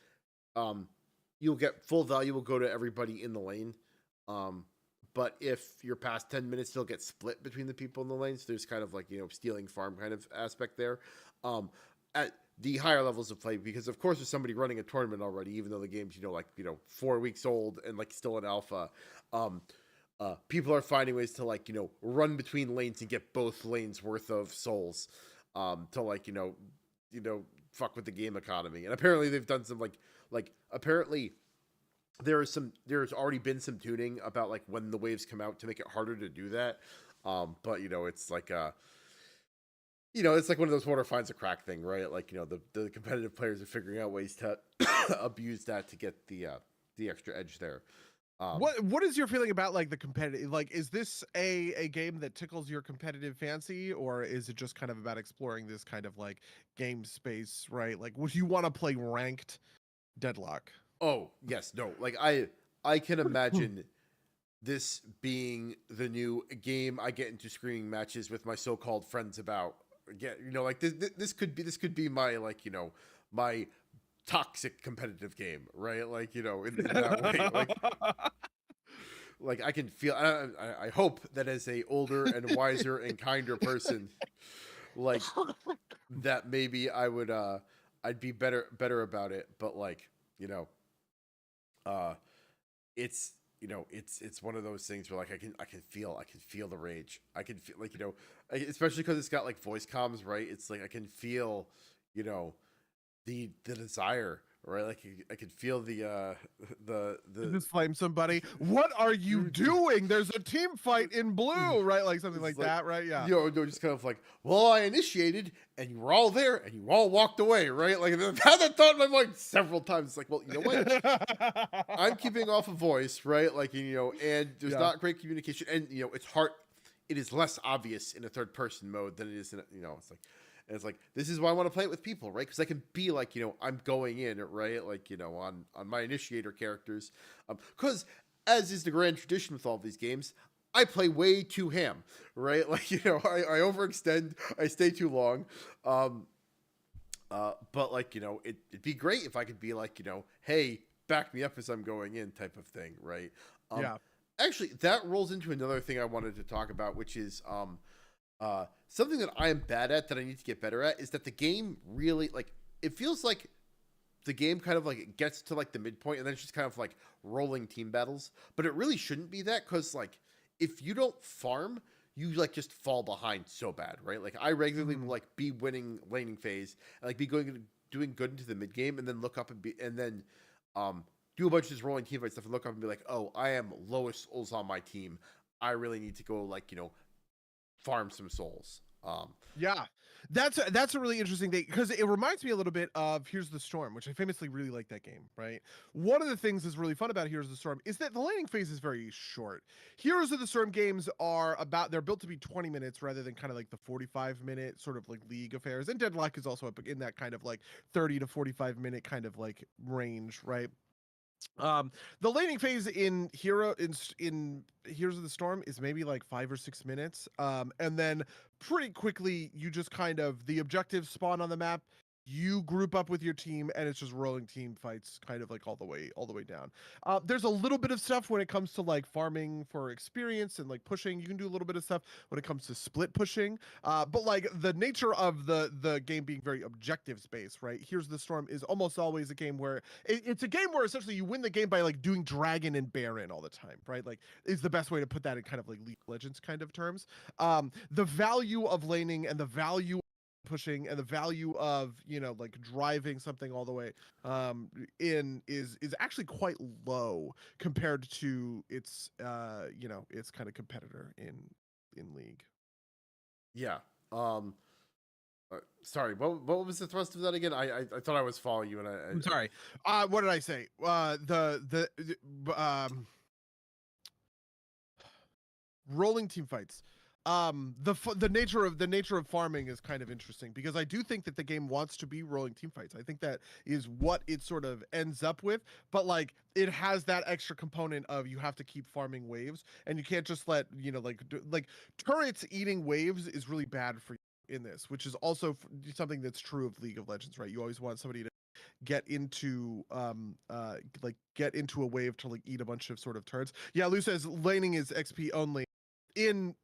you'll get full value will go to everybody in the lane. But if you're past 10 minutes, you'll get split between the people in the lane. So there's kind of like, stealing farm kind of aspect there. At the higher levels of play, because of course there's somebody running a tournament already, even though the game's, 4 weeks old and like still in alpha. People are finding ways to like, run between lanes and get both lanes worth of souls, to like, fuck with the game economy. And apparently they've done some like apparently there's already been some tuning about like when the waves come out to make it harder to do that. But it's like it's like one of those water finds a crack thing, right? Like, the competitive players are figuring out ways to abuse that to get the extra edge there. What is your feeling about like the competitive? Like, is this a game that tickles your competitive fancy, or is it just kind of about exploring this kind of like game space, right? Like, would you want to play ranked Deadlock? Oh like I can imagine this being the new game I get into screaming matches with my so-called friends about. Again, like this could be my like my toxic competitive game, right? Like in that way, like I can feel. I hope that as a older and wiser and kinder person, like that maybe I would I'd be better about it. But like it's it's one of those things where like I can feel the rage. I can feel like especially because it's got like voice comms, right? It's like I can feel the desire, right? Like I could feel the just flame somebody. What are you doing? There's a team fight in blue, right? Like something like that, right? Yeah. No, just kind of like, well, I initiated and you were all there and you all walked away, right? Like I've had that thought in my mind several times. It's like, well, you know what? I'm keeping off a voice, right? Like and there's not great communication, and it's hard. It is less obvious in a third person mode than it is in it's like. And it's like, this is why I want to play it with people, right? Because I can be like, I'm going in, right? Like, on my initiator characters. Because as is the grand tradition with all of these games, I play way too ham, right? Like, I overextend, I stay too long. But like, it'd be great if I could be like, hey, back me up as I'm going in type of thing, right? Yeah. Actually, that rolls into another thing I wanted to talk about, which is, something that I am bad at that I need to get better at is that the game really like it feels like the game kind of like it gets to like the midpoint and then it's just kind of like rolling team battles, but it really shouldn't be that because like if you don't farm, you like just fall behind so bad, right? Like I regularly will like be winning laning phase and like be doing good into the mid game and then look up and then do a bunch of this rolling team fight stuff and look up and be like, oh, I am lowest souls on my team. I really need to go like farm some souls. Yeah, that's a really interesting thing because it reminds me a little bit of Here's the Storm, which I famously really like that game, right? One of the things that's really fun about Here's the Storm is that the laning phase is very short. Heroes of the Storm games they're built to be 20 minutes rather than kind of like the 45-minute sort of like League affairs, and Deadlock is also in that kind of like 30 to 45-minute kind of like range, right? The laning phase in Heroes of the Storm is maybe like 5 or 6 minutes. And then pretty quickly you just kind of the objectives spawn on the map. you group up with your team and it's just rolling team fights kind of like all the way down. There's a little bit of stuff when it comes to like farming for experience and like pushing. You can do a little bit of stuff when it comes to split pushing, but like the nature of the game being very objectives based, right? Here's the Storm is almost always a game where it's a game where essentially you win the game by like doing dragon and baron all the time, right? Like is the best way to put that in kind of like League of Legends kind of terms. The value of laning and the value pushing and the value of like driving something all the way in is actually quite low compared to its its kind of competitor in League. Yeah. Sorry, what was the thrust of that again? I thought I was following you, and I'm sorry. What did I say? Rolling team fights. The nature of farming is kind of interesting because I do think that the game wants to be rolling team fights. I think that is what it sort of ends up with, but like it has that extra component of you have to keep farming waves and you can't just let like turrets eating waves is really bad for you in this, which is also something that's true of League of Legends, right? You always want somebody to get into get into a wave to like eat a bunch of sort of turrets. Yeah, Lou says laning is XP only. In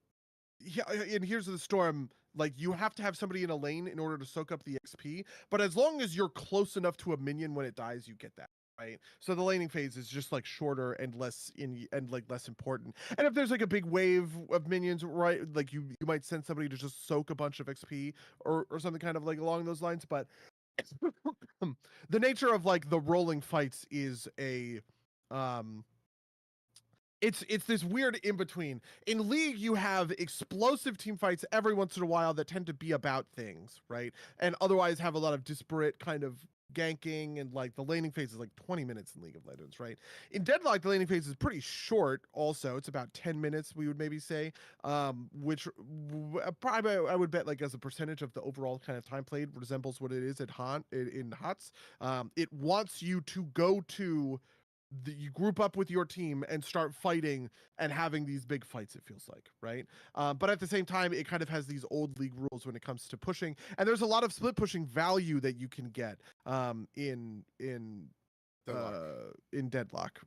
Here's the Storm, like you have to have somebody in a lane in order to soak up the XP, but as long as you're close enough to a minion when it dies, you get that, right? So the laning phase is just like shorter and less less important. And if there's like a big wave of minions, right, like you might send somebody to just soak a bunch of XP or something kind of like along those lines. But the nature of like the rolling fights is a it's this weird in between. In League, you have explosive team fights every once in a while that tend to be about things, right? And otherwise have a lot of disparate kind of ganking, and like the laning phase is like 20 minutes in League of Legends, right? In Deadlock, the laning phase is pretty short also. It's about 10 minutes, we would maybe say, which probably I would bet like as a percentage of the overall kind of time played resembles what it is at in HOTS. It wants you to go to you group up with your team and start fighting and having these big fights, it feels like, right? But at the same time, it kind of has these old League rules when it comes to pushing, and there's a lot of split pushing value that you can get in Deadlock,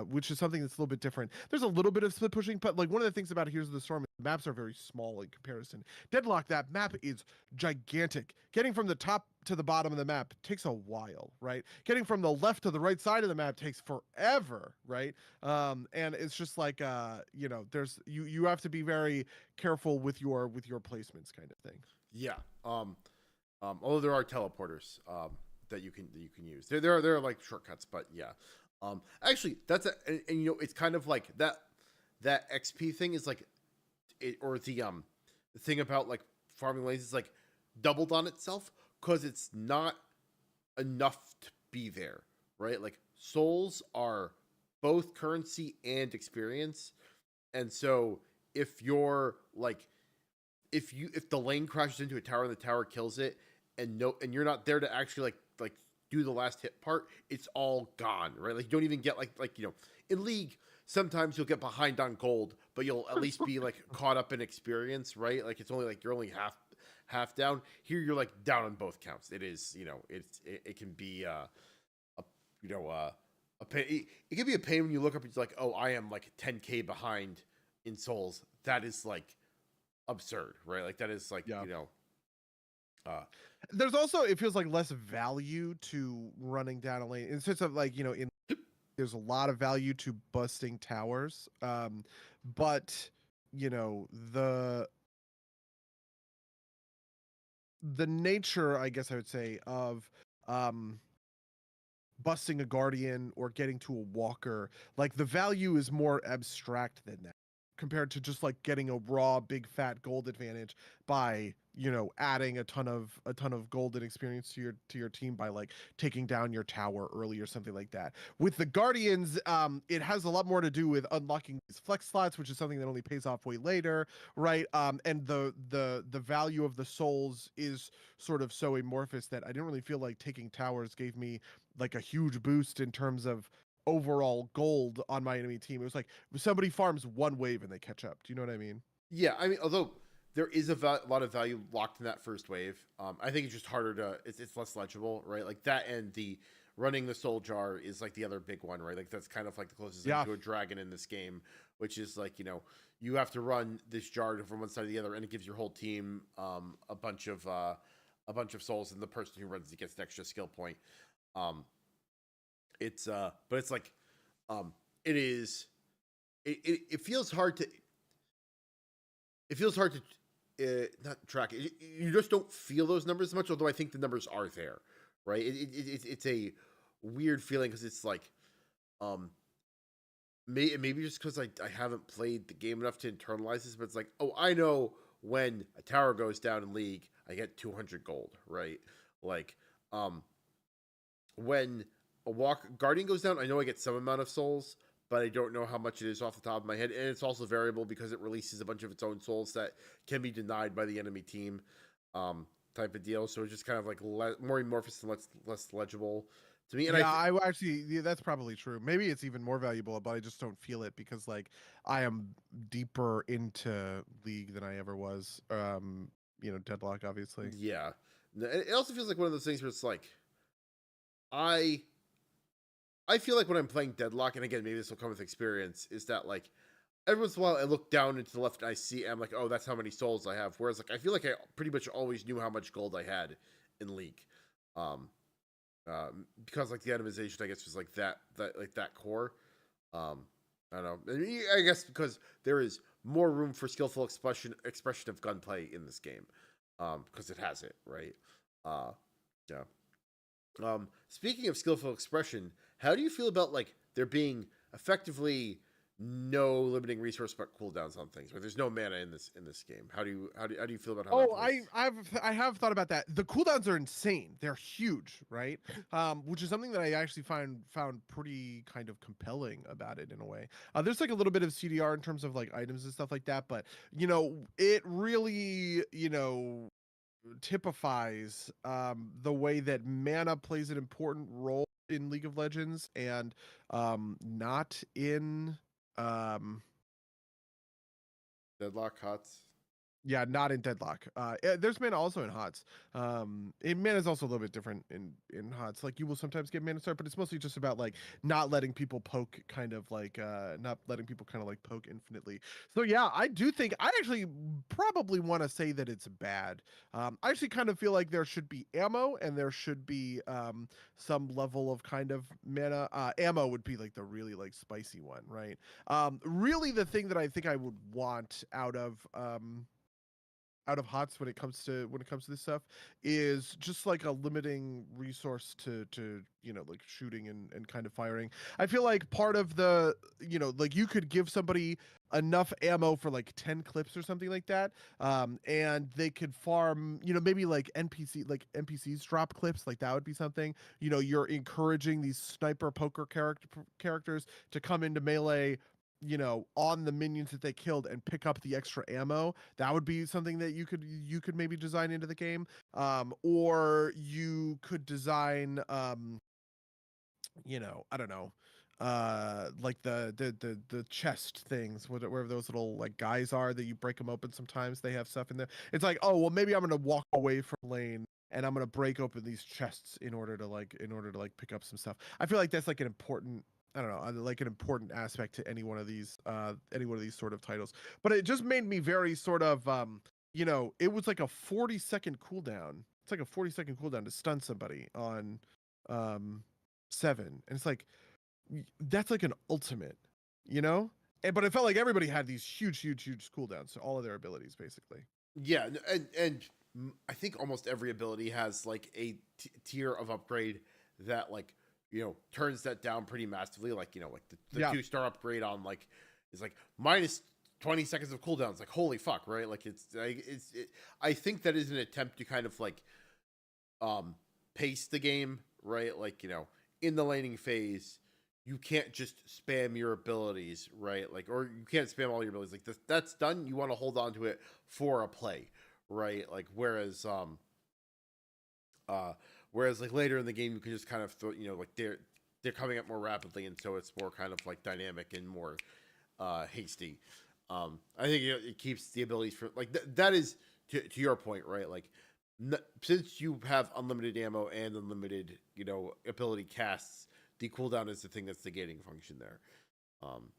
which is something that's a little bit different. There's a little bit of split pushing, but like one of the things about Here's the Storm, the maps are very small in comparison. Deadlock, that map is gigantic. Getting from the top to the bottom of the map takes a while, right? Getting from the left to the right side of the map takes forever, right? And it's just like there's you have to be very careful with your placements, kind of thing. Yeah. Although there are teleporters that you can use. There are like shortcuts, but yeah. Actually, that's and it's kind of like that XP thing is like it, or the thing about like farming lanes is like doubled on itself because it's not enough to be there, right? Like souls are both currency and experience, and so if you're like if the lane crashes into a tower and the tower kills it, and you're not there to actually like do the last hit part, it's all gone, right? Like you don't even get like in League sometimes you'll get behind on gold, but you'll at least be like caught up in experience, right? Like it's only like you're only half down. Here you're like down on both counts. It is it can be a pain. It can be a pain when you look up and it's like, oh, I am like 10k behind in souls. That is like absurd, right? Like that is like there's also, it feels like less value to running down a lane in the sense of like there's a lot of value to busting towers, but the nature, I guess I would say, of busting a guardian or getting to a walker, like the value is more abstract than that compared to just like getting a raw big fat gold advantage by adding a ton of golden experience to your team by like taking down your tower early or something like that. With the guardians, it has a lot more to do with unlocking these flex slots, which is something that only pays off way later, right? And the value of the souls is sort of so amorphous that I didn't really feel like taking towers gave me like a huge boost in terms of overall gold on my enemy team. It was like somebody farms one wave and they catch up. Do you know what I mean? Yeah, I mean, although there is lot of value locked in that first wave. I think it's just harder to it's less legible, right? Like that, and the running the soul jar is like the other big one, right? Like that's kind of like the closest thing to a dragon in this game, which is like, you know, you have to run this jar from one side to the other, and it gives your whole team a bunch of souls, and the person who runs it gets an extra skill point. It's but it's like it is it feels hard to not track it. You just don't feel those numbers as much, although I think the numbers are there, right? It's a weird feeling because it's like maybe just because I haven't played the game enough to internalize this, but it's like, oh, I know when a tower goes down in League, I get 200 gold, right? Like when a guardian goes down, I know I get some amount of souls, but I don't know how much it is off the top of my head. And it's also variable because it releases a bunch of its own souls that can be denied by the enemy team, type of deal. So it's just kind of like more amorphous and less legible to me. And that's probably true. Maybe it's even more valuable, but I just don't feel it because like I am deeper into League than I ever was. Deadlock, obviously. Yeah. It also feels like one of those things where it's like, I feel like when I'm playing Deadlock, and again, maybe this will come with experience, is that like every once in a while I look down into the left and I see, I'm like, oh, that's how many souls I have. Whereas like I feel like I pretty much always knew how much gold I had in League, because like the itemization, I guess, was like that core. I don't know. I guess because there is more room for skillful expression of gunplay in this game, because it has it, right. Yeah. Speaking of skillful expression, how do you feel about like there being effectively no limiting resource but cooldowns on things? Where there's no mana in this game. How do you feel about how? Oh, I have thought about that. The cooldowns are insane. They're huge, right? Which is something that I actually found pretty kind of compelling about it in a way. There's like a little bit of CDR in terms of like items and stuff like that, but it really typifies the way that mana plays an important role in League of Legends and not in Deadlock Hots. Yeah, not in Deadlock. There's mana also in HOTS. Mana is also a little bit different in HOTS. Like you will sometimes get mana start, but it's mostly just about like not letting people poke, kind of like not letting people kind of like poke infinitely. So yeah, I do think I actually probably want to say that it's bad. I actually kind of feel like there should be ammo and there should be some level of kind of mana. Ammo would be like the really like spicy one, right? Really, the thing that I think I would want out of HOTS when it comes to this stuff is just like a limiting resource to like shooting and kind of firing. I feel like part of the like you could give somebody enough ammo for like 10 clips or something like that, and they could farm maybe like NPCs drop clips, like that would be something. You're encouraging these sniper poker characters to come into melee on the minions that they killed and pick up the extra ammo. That would be something that you could maybe design into the game. Or you could design I don't know, like the chest things, wherever those little like guys are that you break them open. Sometimes they have stuff in there. It's like, oh well, maybe I'm gonna walk away from lane and I'm gonna break open these chests in order to pick up some stuff. I feel like that's like an important, I don't know, like an important aspect to any one of these sort of titles. But it just made me very sort of it was like a 40-second cooldown. It's like a 40-second cooldown to stun somebody on 7. And it's like that's like an ultimate, but it felt like everybody had these huge cooldowns to all of their abilities basically. Yeah, and I think almost every ability has like a tier of upgrade that like turns that down pretty massively. Like like the 2-star upgrade on like is like minus 20 seconds of cooldowns. Like holy fuck, right? Like I think that is an attempt to kind of like pace the game, right? Like in the laning phase, you can't just spam your abilities, right? Like, or you can't spam all your abilities. Like that's done. You want to hold on to it for a play, right? Like whereas like later in the game, you can just kind of throw, like they're coming up more rapidly, and so it's more kind of like dynamic and more hasty. I think it keeps the abilities for like that is to your point, right? Like since you have unlimited ammo and unlimited, ability casts, the cooldown is the thing that's the gating function there. Um,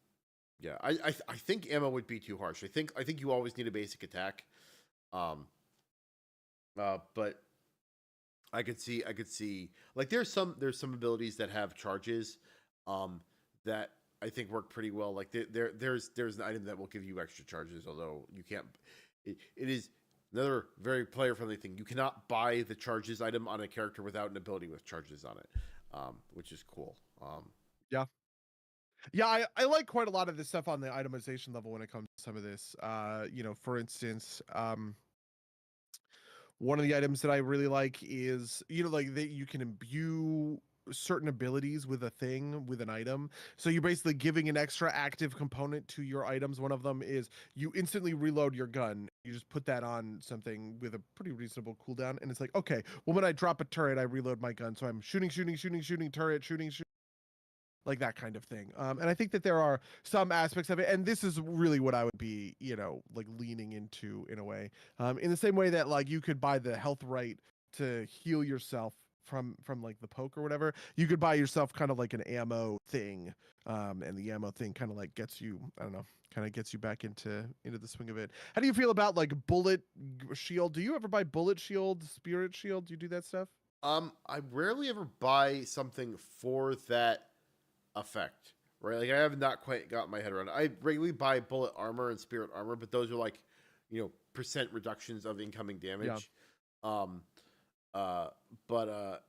yeah, I think ammo would be too harsh. I think you always need a basic attack. But I could see like there's some abilities that have charges, that I think work pretty well. Like there's an item that will give you extra charges, although you can't. It is another very player friendly thing. You cannot buy the charges item on a character without an ability with charges on it, which is cool. Yeah. Yeah, I like quite a lot of this stuff on the itemization level when it comes to some of this. For instance, one of the items that I really like is, like that you can imbue certain abilities with a thing, with an item. So you're basically giving an extra active component to your items. One of them is you instantly reload your gun. You just put that on something with a pretty reasonable cooldown. And it's like, okay, well, when I drop a turret, I reload my gun. So I'm shooting, turret, shooting, like that kind of thing. And I think that there are some aspects of it, and this is really what I would be, like leaning into in a way. In the same way that like you could buy the health right to heal yourself from like the poke or whatever, you could buy yourself kind of like an ammo thing. And the ammo thing kind of like gets you, I don't know, kind of gets you back into the swing of it. How do you feel about like bullet shield? Do you ever buy bullet shield, spirit shield? Do you do that stuff? I rarely ever buy something for that effect, right? Like I have not quite got my head around it. I regularly buy bullet armor and spirit armor, but those are like, percent reductions of incoming damage. Um, uh, but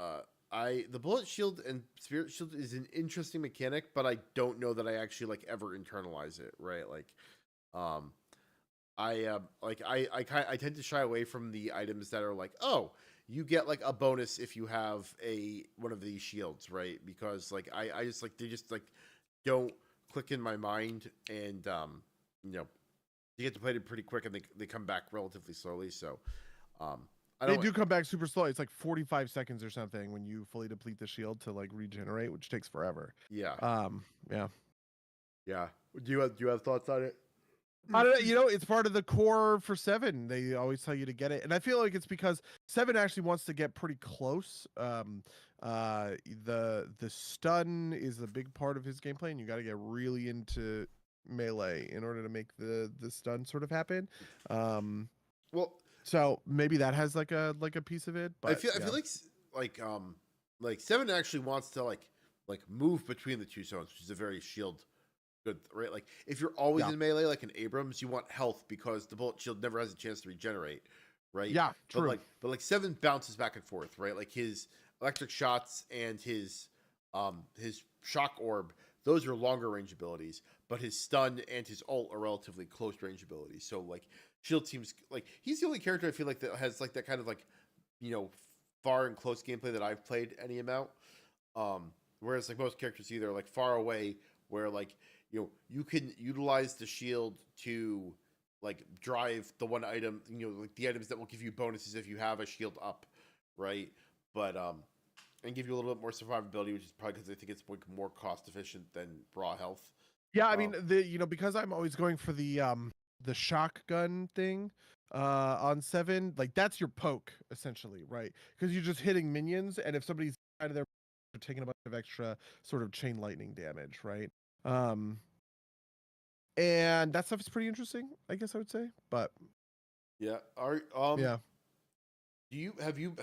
the bullet shield and spirit shield is an interesting mechanic, but I don't know that I actually like ever internalize it, right? Like, um, I tend to shy away from the items that are like, oh, you get like a bonus if you have one of these shields, right? Because like I just like they just like don't click in my mind, and you get depleted pretty quick, and they come back relatively slowly. So I They don't. do come back super slow. It's like 45 seconds or something when you fully deplete the shield to like regenerate, which takes forever. Yeah, Yeah. yeah. Do you have thoughts on it? I don't know, it's part of the core for 7. They always tell you to get it. And I feel like it's because 7 actually wants to get pretty close. The stun is a big part of his gameplay, and you got to get really into melee in order to make the stun sort of happen. Well, So maybe that has like a piece of it, but I feel like 7 actually wants to like move between the two zones, which is a very shield good, right? Like if you're always Yeah. in melee, like in Abrams, you want health because the bullet shield never has a chance to regenerate, right? Yeah, true. But 7 bounces back and forth, right? Like his electric shots and his shock orb, those are longer range abilities, but his stun and his ult are relatively close range abilities. So like shield seems like he's the only character I feel like that has like that kind of like, you know, far and close gameplay that I've played any amount. Whereas like most characters either like far away where like, you can utilize the shield to like drive the one item, like the items that will give you bonuses if you have a shield up, right? But and give you a little bit more survivability, which is probably because I think it's like more cost efficient than raw health. Yeah, I mean because I'm always going for the shotgun thing on 7, like that's your poke essentially, right? Because you're just hitting minions, and if somebody's out of there, they're taking a bunch of extra sort of chain lightning damage, right? Um and that stuff is pretty interesting, I guess I would say. But Yeah. Are yeah. do you have you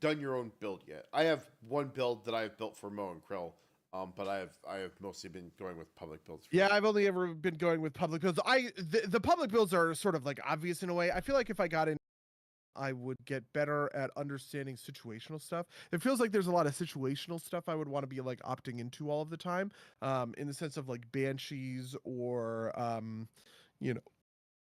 done your own build yet? I have one build that I've built for Mo and Krill. But I have mostly been going with public builds. Yeah, I've only ever been going with public builds. The public builds are sort of like obvious in a way. I feel like if I got in, I would get better at understanding situational stuff. It feels like there's a lot of situational stuff I would want to be like opting into all of the time. In the sense of like banshees or you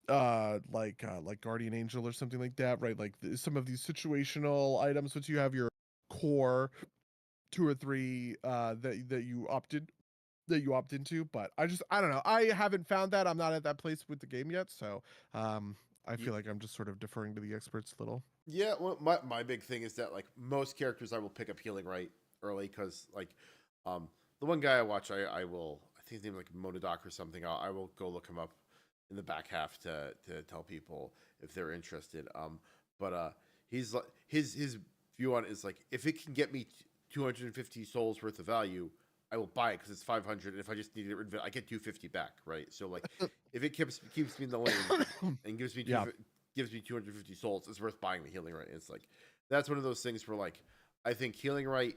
know, like guardian angel or something like that, right? Like some of these situational items, once you have your core 2 or 3 that you opt into. But I don't know, I haven't found that. I'm not at that place with the game yet, so I feel like I'm just sort of deferring to the experts a little. Yeah, well, my big thing is that like most characters I will pick up healing right early because like the one guy I watch I think his name like Monodoc or something. I will go look him up in the back half to tell people if they're interested. But he's like his view on it is like, if it can get me 250 souls worth of value, I will buy it because it's 500, and if I just need to get rid of it, I get 250 back, right? So like, if it keeps me in the lane and gives me 250 souls, it's worth buying the healing right. It's like, that's one of those things where like, I think healing right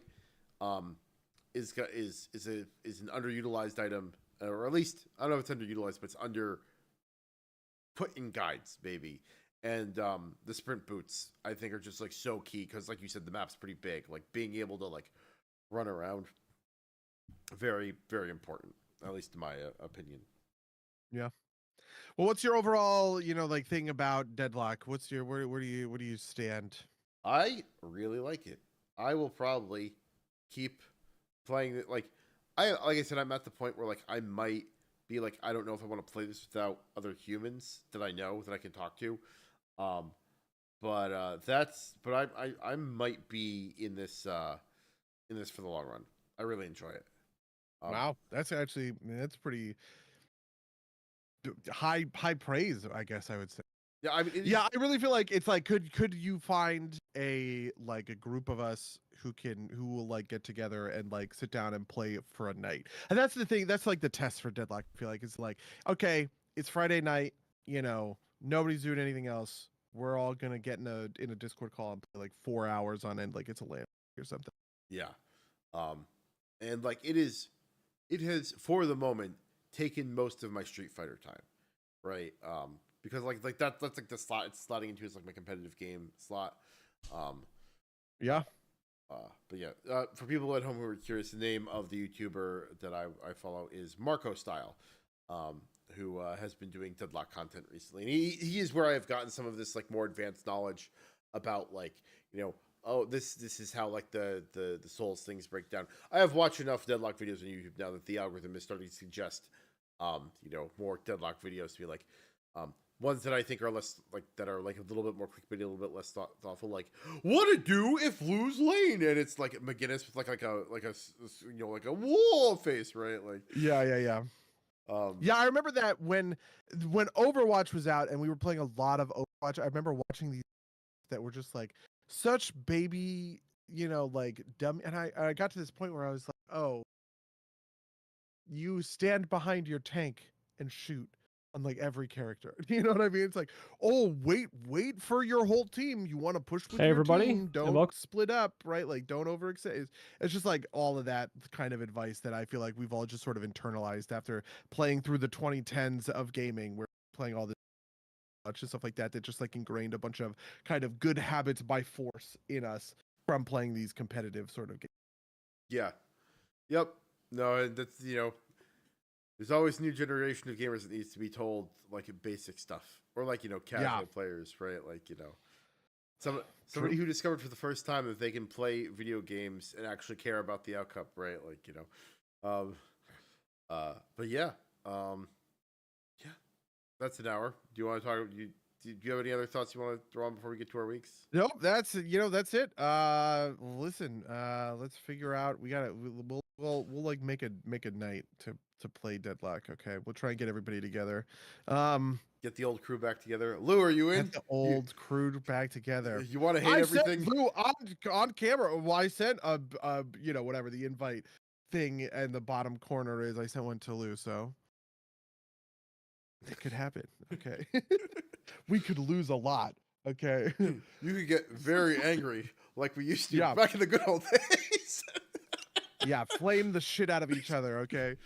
is an underutilized item, or at least I don't know if it's underutilized, but it's under put in guides maybe. And the sprint boots I think are just like so key, because like you said, the map's pretty big. Like being able to like run around, very, very important, at least in my opinion. Yeah. Well, what's your overall, like thing about Deadlock? What's your where do you stand? I really like it. I will probably keep playing it. Like I said, I'm at the point where like I might be like, I don't know if I want to play this without other humans that I know that I can talk to. But I might be in this for the long run. I really enjoy it. Wow, that's pretty high praise, I guess I would say. Yeah, I mean, I really feel like it's like, could you find a group of us who will like get together and like sit down and play for a night? And that's the thing. That's like the test for Deadlock. I feel like it's like, okay, it's Friday night. Nobody's doing anything else. We're all gonna get in a Discord call and play like 4 hours on end, like it's a land or something. Yeah, and like it has for the moment taken most of my Street Fighter time, right? Because like that's like the slot it's slotting into is like my competitive game slot. Yeah. But yeah, for people at home who are curious, the name of the YouTuber that I follow is Marco Style, who has been doing Deadlock content recently. And he is where I have gotten some of this like more advanced knowledge about like, oh, this is how like the souls things break down. I have watched enough Deadlock videos on YouTube now that the algorithm is starting to suggest more Deadlock videos to be like ones that I think are less like, that are like a little bit more clickbaity, a little bit less thoughtful, like what to do if lose lane, and it's like McGinnis with like a wall face, right? Like yeah. Yeah, I remember that when Overwatch was out and we were playing a lot of Overwatch. I remember watching these that were just like such baby, like dumb. And I got to this point where I was like, oh, you stand behind your tank and shoot on like every character. You know what I mean? It's like, oh, wait for your whole team. You want to push with your team. Don't split up, right? Like don't overextend. It's just like all of that kind of advice that I feel like we've all just sort of internalized after playing through the 2010s of gaming. We're playing all this much and stuff like that just like ingrained a bunch of kind of good habits by force in us from playing these competitive sort of games. Yeah. Yep. No, that's there's always a new generation of gamers that needs to be told like basic stuff, or like casual players, right? Like somebody who discovered for the first time that they can play video games and actually care about the outcome, right? Like but yeah, that's an hour. Do you want to talk? Do you have any other thoughts you want to throw on before we get to our weeks? Nope, that's that's it. Listen, let's figure out. We'll like make a night to play Deadlock. Okay, we'll try and get everybody together. Get the old crew back together. Lou, are you in? Get the old crew back together. You want to hate everything? Sent Lou on camera. Well, I sent whatever the invite thing in the bottom corner is. I sent one to Lou, so it could happen. Okay. We could lose a lot. Okay. You could get very angry like we used to back in the good old days. Yeah, flame the shit out of each other, okay?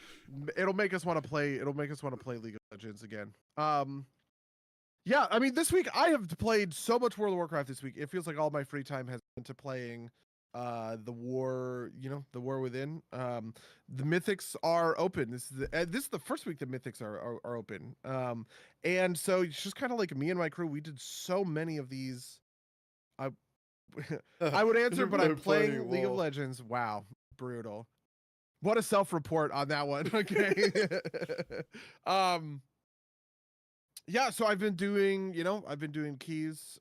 It'll make us want to play League of Legends again. Yeah, I mean this week I have played so much World of Warcraft this week. It feels like all my free time has been to playing the war, the war within. The mythics are open. This is the first week the mythics are open. And so it's just kind of like me and my crew, we did so many of these. I would answer, but I'm playing League of Legends. Wow, brutal. What a self-report on that one. Okay. Yeah, so I've been doing, keys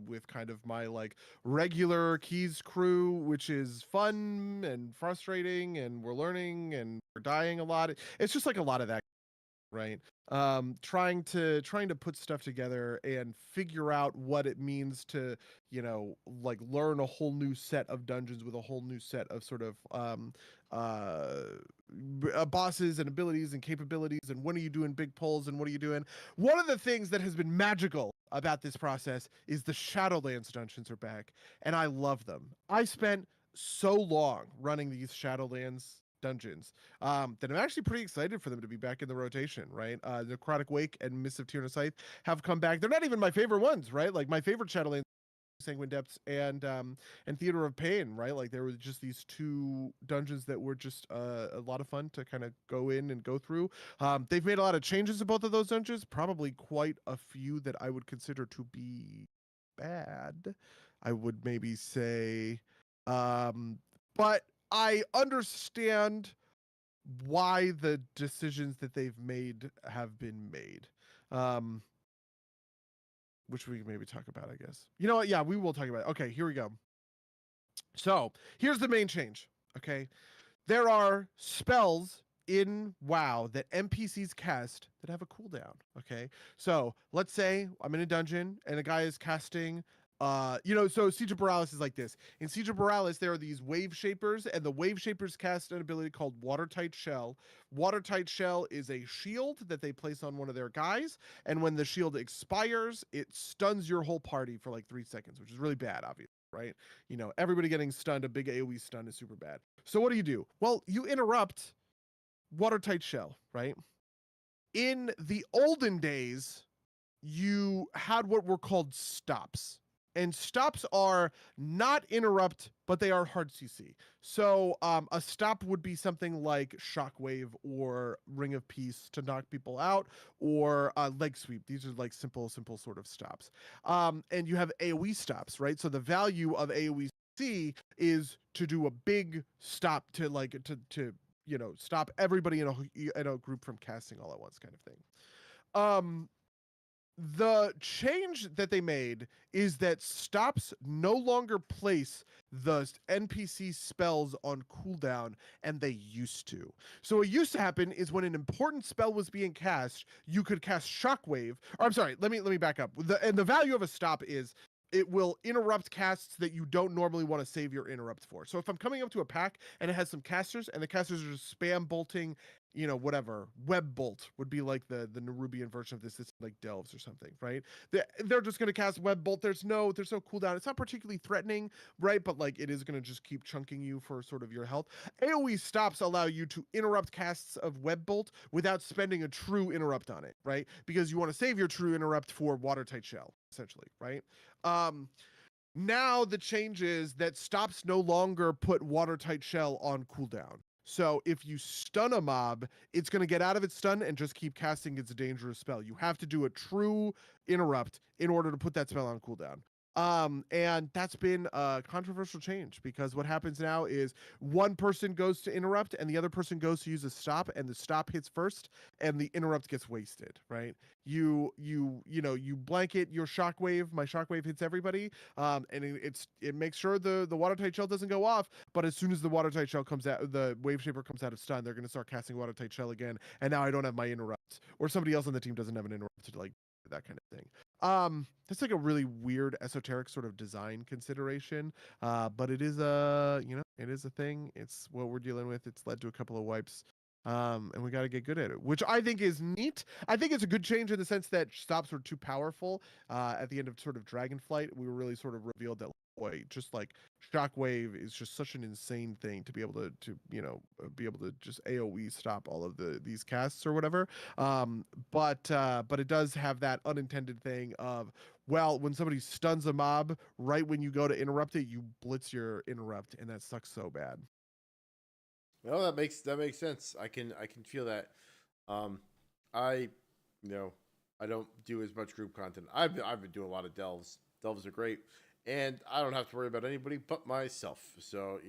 with kind of my like regular keys crew, which is fun and frustrating, and we're learning and we're dying a lot. It's just like a lot of that, right? Trying to put stuff together and figure out what it means to, like learn a whole new set of dungeons with a whole new set of sort of uh bosses and abilities and capabilities, and when are you doing big pulls and what are you doing. One of the things that has been magical about this process is the Shadowlands dungeons are back, and I love them. I spent so long running these Shadowlands dungeons that I'm actually pretty excited for them to be back in the rotation, right? Necrotic Wake and Mists of Tyrannus Scythe have come back. They're not even my favorite ones, right? Like my favorite Shadowlands, Sanguine Depths and Theater of Pain, right? Like there were just these two dungeons that were just a lot of fun to kind of go in and go through. They've made a lot of changes to both of those dungeons, probably quite a few that I would consider to be bad. I would maybe say, but I understand why the decisions that they've made have been made. Um, which we can maybe talk about, I guess. You know what? Yeah, we will talk about it. Okay, here we go. So here's the main change. Okay. There are spells in WoW that NPCs cast that have a cooldown. Okay. So let's say I'm in a dungeon and a guy is casting. So Siege of Borealis is like this. In Siege of Borealis, there are these wave shapers, and the wave shapers cast an ability called Watertight Shell. Watertight Shell is a shield that they place on one of their guys, and when the shield expires, it stuns your whole party for like 3 seconds, which is really bad, obviously, right? Everybody getting stunned, a big AoE stun is super bad. So what do? Well, you interrupt Watertight Shell, right? In the olden days, you had what were called stops. And stops are not interrupt, but they are hard CC. So a stop would be something like Shockwave or Ring of Peace to knock people out, or Leg Sweep. These are like simple sort of stops. And you have AoE stops, right? So the value of AoE C is to do a big stop to stop everybody in a group from casting all at once, kind of thing. Um, the change that they made is that stops no longer place the NPC spells on cooldown, and they used to. So what used to happen is when an important spell was being cast, you could cast Shockwave. Or I'm sorry, let me back up. The value of a stop is it will interrupt casts that you don't normally want to save your interrupt for. So if I'm coming up to a pack and it has some casters, and the casters are just spam bolting, whatever, web bolt would be like the Nerubian version of this. It's like Delves or something, right? They're just going to cast web bolt. There's no cooldown. It's not particularly threatening, right? But like it is going to just keep chunking you for sort of your health. AoE stops allow you to interrupt casts of web bolt without spending a true interrupt on it, right? Because you want to save your true interrupt for Watertight Shell, essentially, right? Now the change is that stops no longer put Watertight Shell on cooldown. So if you stun a mob, it's going to get out of its stun and just keep casting its dangerous spell. You have to do a true interrupt in order to put that spell on cooldown. And that's been a controversial change, because what happens now is one person goes to interrupt and the other person goes to use a stop, and the stop hits first and the interrupt gets wasted, right? You blanket your shockwave. My shockwave hits everybody, and it makes sure the Watertight Shell doesn't go off. But as soon as the Watertight Shell comes out, the Wave Shaper comes out of stun, they're going to start casting Watertight Shell again, and now I don't have my interrupt, or somebody else on the team doesn't have an interrupt to like that kind of thing. That's like a really weird esoteric sort of design consideration, but it is it is a thing. It's what we're dealing with. It's led to a couple of wipes, and we got to get good at it, which I think is neat. I think it's a good change in the sense that stops were too powerful. At the end of sort of Dragonflight, we were really sort of revealed that, boy, just like Shockwave is just such an insane thing to be able to be able to just AoE stop all of these casts or whatever. But it does have that unintended thing of, well, when somebody stuns a mob right when you go to interrupt it, you blitz your interrupt, and that sucks so bad. Well, that makes sense. I can feel that. I I don't do as much group content. I've been doing a lot of delves. Delves are great, and I don't have to worry about anybody but myself. So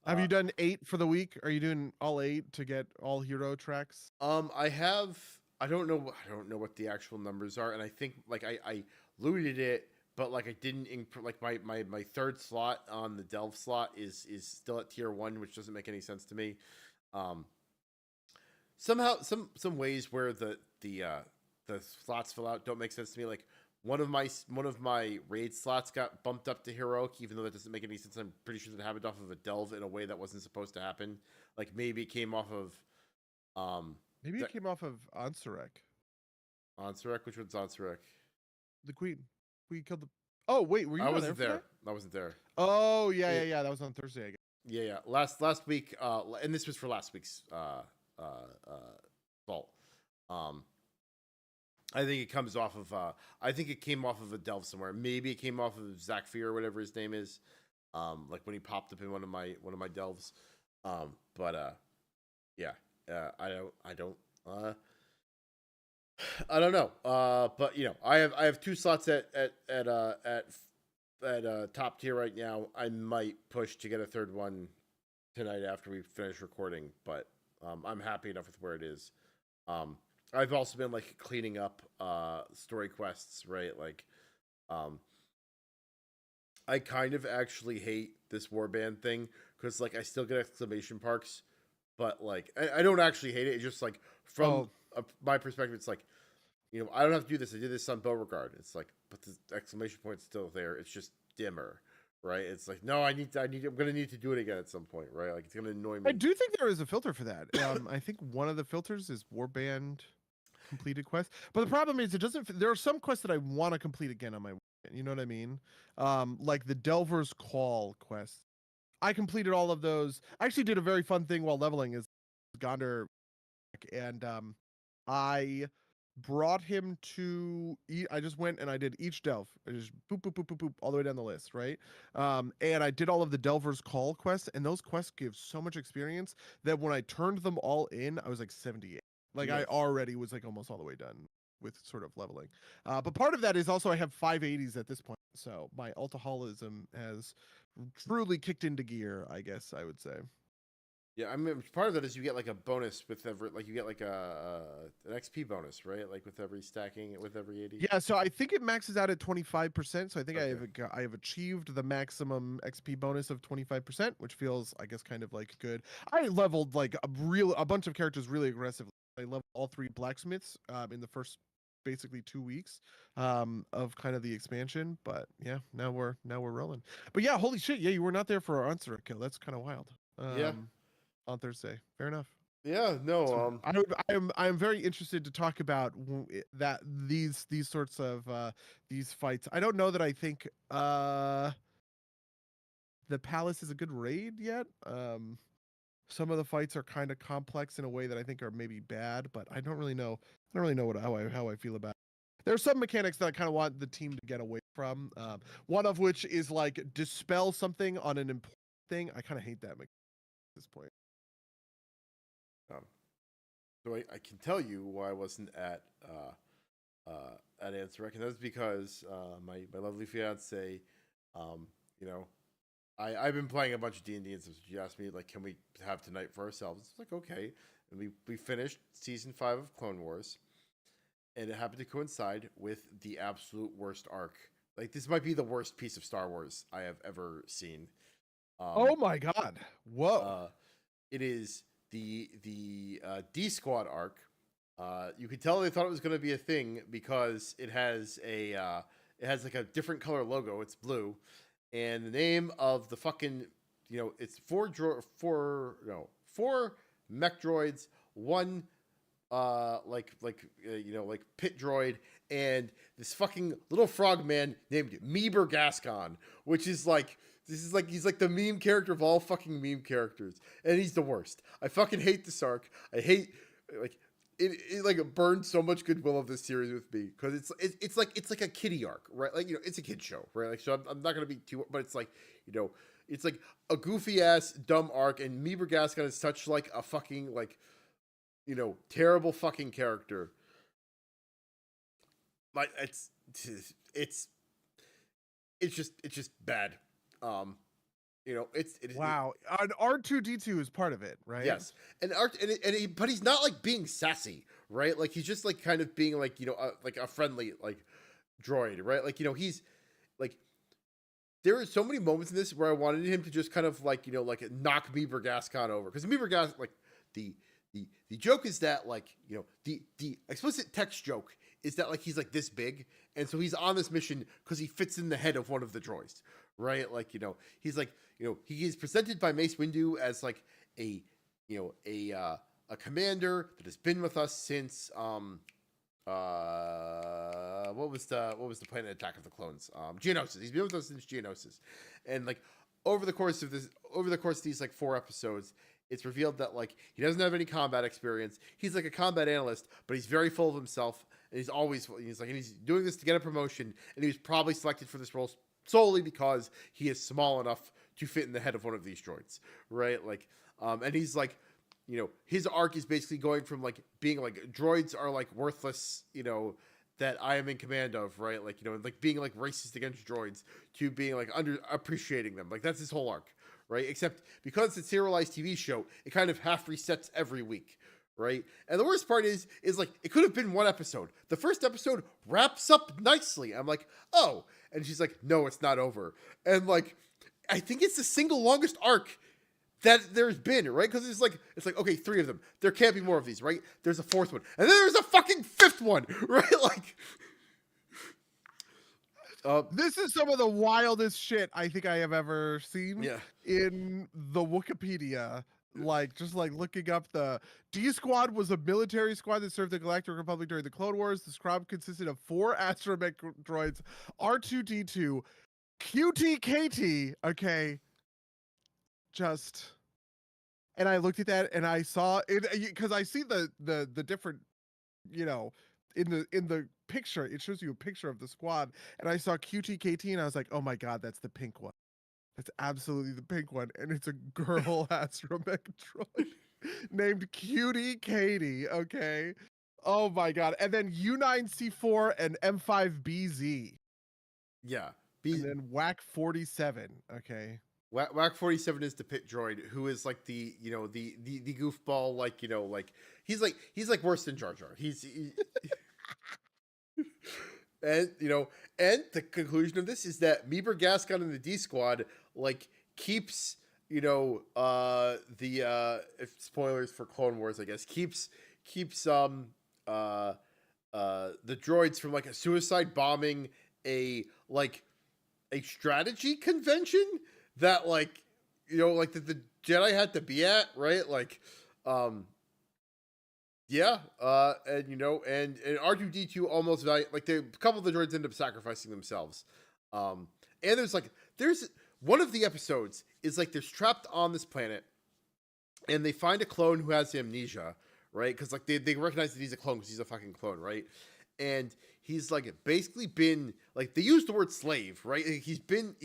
Have you done 8 for the week? Are you doing all 8 to get all hero tracks? I have I don't know. I don't know what the actual numbers are, and I think like I looted it, but like I didn't like my third slot on the delve slot is still at tier 1, which doesn't make any sense to me. Um, somehow some ways where the slots fill out don't make sense to me. Like one of my raid slots got bumped up to heroic, even though that doesn't make any sense. I'm pretty sure that happened off of a delve in a way that wasn't supposed to happen. Like maybe it came off of Maybe it came off of Ansurek. Ansurek. Which one's Ansurek? The queen. We killed the. Oh wait, were you? I not wasn't there. there. I wasn't there. Oh yeah. That was on Thursday. I guess. Yeah. Last week, and this was for last week's vault. I think it comes off of. I think it came off of a delve somewhere. Don't came off of Zach Fear or whatever his name is. Like when he popped up in one of my delves. Yeah. I don't know. But you know, I have 2 slots at top tier right now. I might push to get a third one tonight after we finish recording, but I'm happy enough with where it is. I've also been like cleaning up story quests, right? Like I kind of actually hate this warband thing because like I still get exclamation marks, but like I don't actually hate it. It's just like from my perspective, it's like, you know, I don't have to do this. I did this on Beauregard. It's like, but the exclamation point's still there. It's just dimmer, right? It's like, no, I'm gonna need to do it again at some point, right? Like it's gonna annoy me. I do think there is a filter for that. I think one of the filters is warband completed quest, but the problem is it doesn't. There are some quests that I want to complete again on my. You know what I mean? Like the Delver's Call quest. I completed all of those. I actually did a very fun thing while leveling is Gonder, and I brought him to I just went and I did each delve. I just boop boop boop boop boop all the way down the list, right? And I did all of the Delver's Call quests, and those quests give so much experience that when I turned them all in, I was like 78. Like Nice. I already was like almost all the way done with sort of leveling. But part of that is also I have 580s at this point, so my alcoholism has truly kicked into gear, I guess I would say. Yeah, I mean, part of that is you get like a bonus with every, like you get like an XP bonus, right? Like with every stacking, with every 80. Yeah, so I think it maxes out at 25%. So I think Okay. I have achieved the maximum XP bonus of 25%, which feels, I guess, kind of like good. I leveled like a bunch of characters really aggressively. I leveled all 3 blacksmiths in the first basically 2 weeks of kind of the expansion. But yeah, now we're rolling. But yeah, holy shit, yeah, you were not there for our answer kill. That's kind of wild. Yeah. On Thursday. Fair enough. Yeah. No. So I'm very interested to talk about that these sorts of these fights. I don't know that I think the Palace is a good raid yet. Some of the fights are kind of complex in a way that I think are maybe bad, but I don't really know. I don't really know how I feel about it. There are some mechanics that I kind of want the team to get away from. One of which is like dispel something on an important thing. I kind of hate that mechanic at this point. So I can tell you why I wasn't at Answer, and that's because my lovely fiance, you know, I've been playing a bunch of D&D, and so she asked me like, can we have tonight for ourselves? It's like, okay, and we finished season 5 of Clone Wars, and it happened to coincide with the absolute worst arc. Like this might be the worst piece of Star Wars I have ever seen. Oh my god! Whoa! It is the D Squad arc. You could tell they thought it was going to be a thing because it has like a different color logo. It's blue, and the name of the fucking, you know, it's four mech droids, one you know, like pit droid, and this fucking little frog man named Meeber Gascon, which is like, he's like the meme character of all fucking meme characters, and he's the worst. I fucking hate this arc. I hate, like, it like burned so much goodwill of this series with me because it's like a kiddie arc, right? Like, you know, it's a kid show, right? Like, so I'm not gonna be too, but it's like, you know, it's like a goofy ass dumb arc, and Meeber Gascon is such like a fucking like, you know, terrible fucking character. Like it's just bad. You know, Wow. And R2D2 is part of it, right? yes, and art, but he's not like being sassy, right? Like he's just like kind of being like like a friendly like droid, right? Like he's like there are so many moments in this where I wanted him to just kind of like like knock Meeber Gascon over because Meeber Gas like the the joke is that like the explicit text joke is that like he's like this big and so he's on this mission because he fits in the head of one of the droids, right? Like he's like he is presented by Mace Windu as like a a commander that has been with us since what was the planet Attack of the Clones? Geonosis. He's been with us since Geonosis, and like over the course of these like 4 episodes, it's revealed that like he doesn't have any combat experience. He's like a combat analyst, but he's very full of himself, and he's doing this to get a promotion, and he was probably selected for this role solely because he is small enough to fit in the head of one of these droids, right? Like, and he's like, his arc is basically going from like being like droids are like worthless, that I am in command of, right? Like, like being like racist against droids to being like under appreciating them. Like that's his whole arc, right? Except because it's a serialized TV show, it kind of half resets every week, right? And the worst part is like it could have been 1 episode. The first episode wraps up nicely. I'm like, oh, and she's like, no, it's not over. And like, I think it's the single longest arc that there's been, right? Because it's like okay, 3 of them. There can't be more of these, right? There's a 4th one, and then there's a fucking 5th one, right? Like, this is some of the wildest shit I think I have ever seen. Yeah. In the Wikipedia. Like just like looking up the D Squad was a military squad that served the Galactic Republic during the Clone Wars. The squad consisted of 4 astromech droids, R2D2, QTKT. Okay, just and I looked at that and I saw it because I see the different in the picture it shows you a picture of the squad and I saw QTKT and I was like, oh my god, that's the pink one. That's absolutely the pink one, and it's a girl astromech droid named Cutie Katie. Okay. Oh my god. And then U9C4 and M5BZ. Yeah. And then WAC 47. Okay. WAC 47 is the pit droid who is like the the goofball like he's like worse than Jar Jar. And and the conclusion of this is that Meeber Gascon and the D Squad like keeps the if spoilers for Clone Wars, I guess keeps the droids from like a suicide bombing a strategy convention that like like that the Jedi had to be at, right? Like yeah, and and R2D2 almost like a couple of the droids end up sacrificing themselves. And there's one of the episodes is like they're trapped on this planet, and they find a clone who has amnesia, right? Because like they recognize that he's a clone because he's a fucking clone, right? And he's like basically been like they use the word slave, right? He's been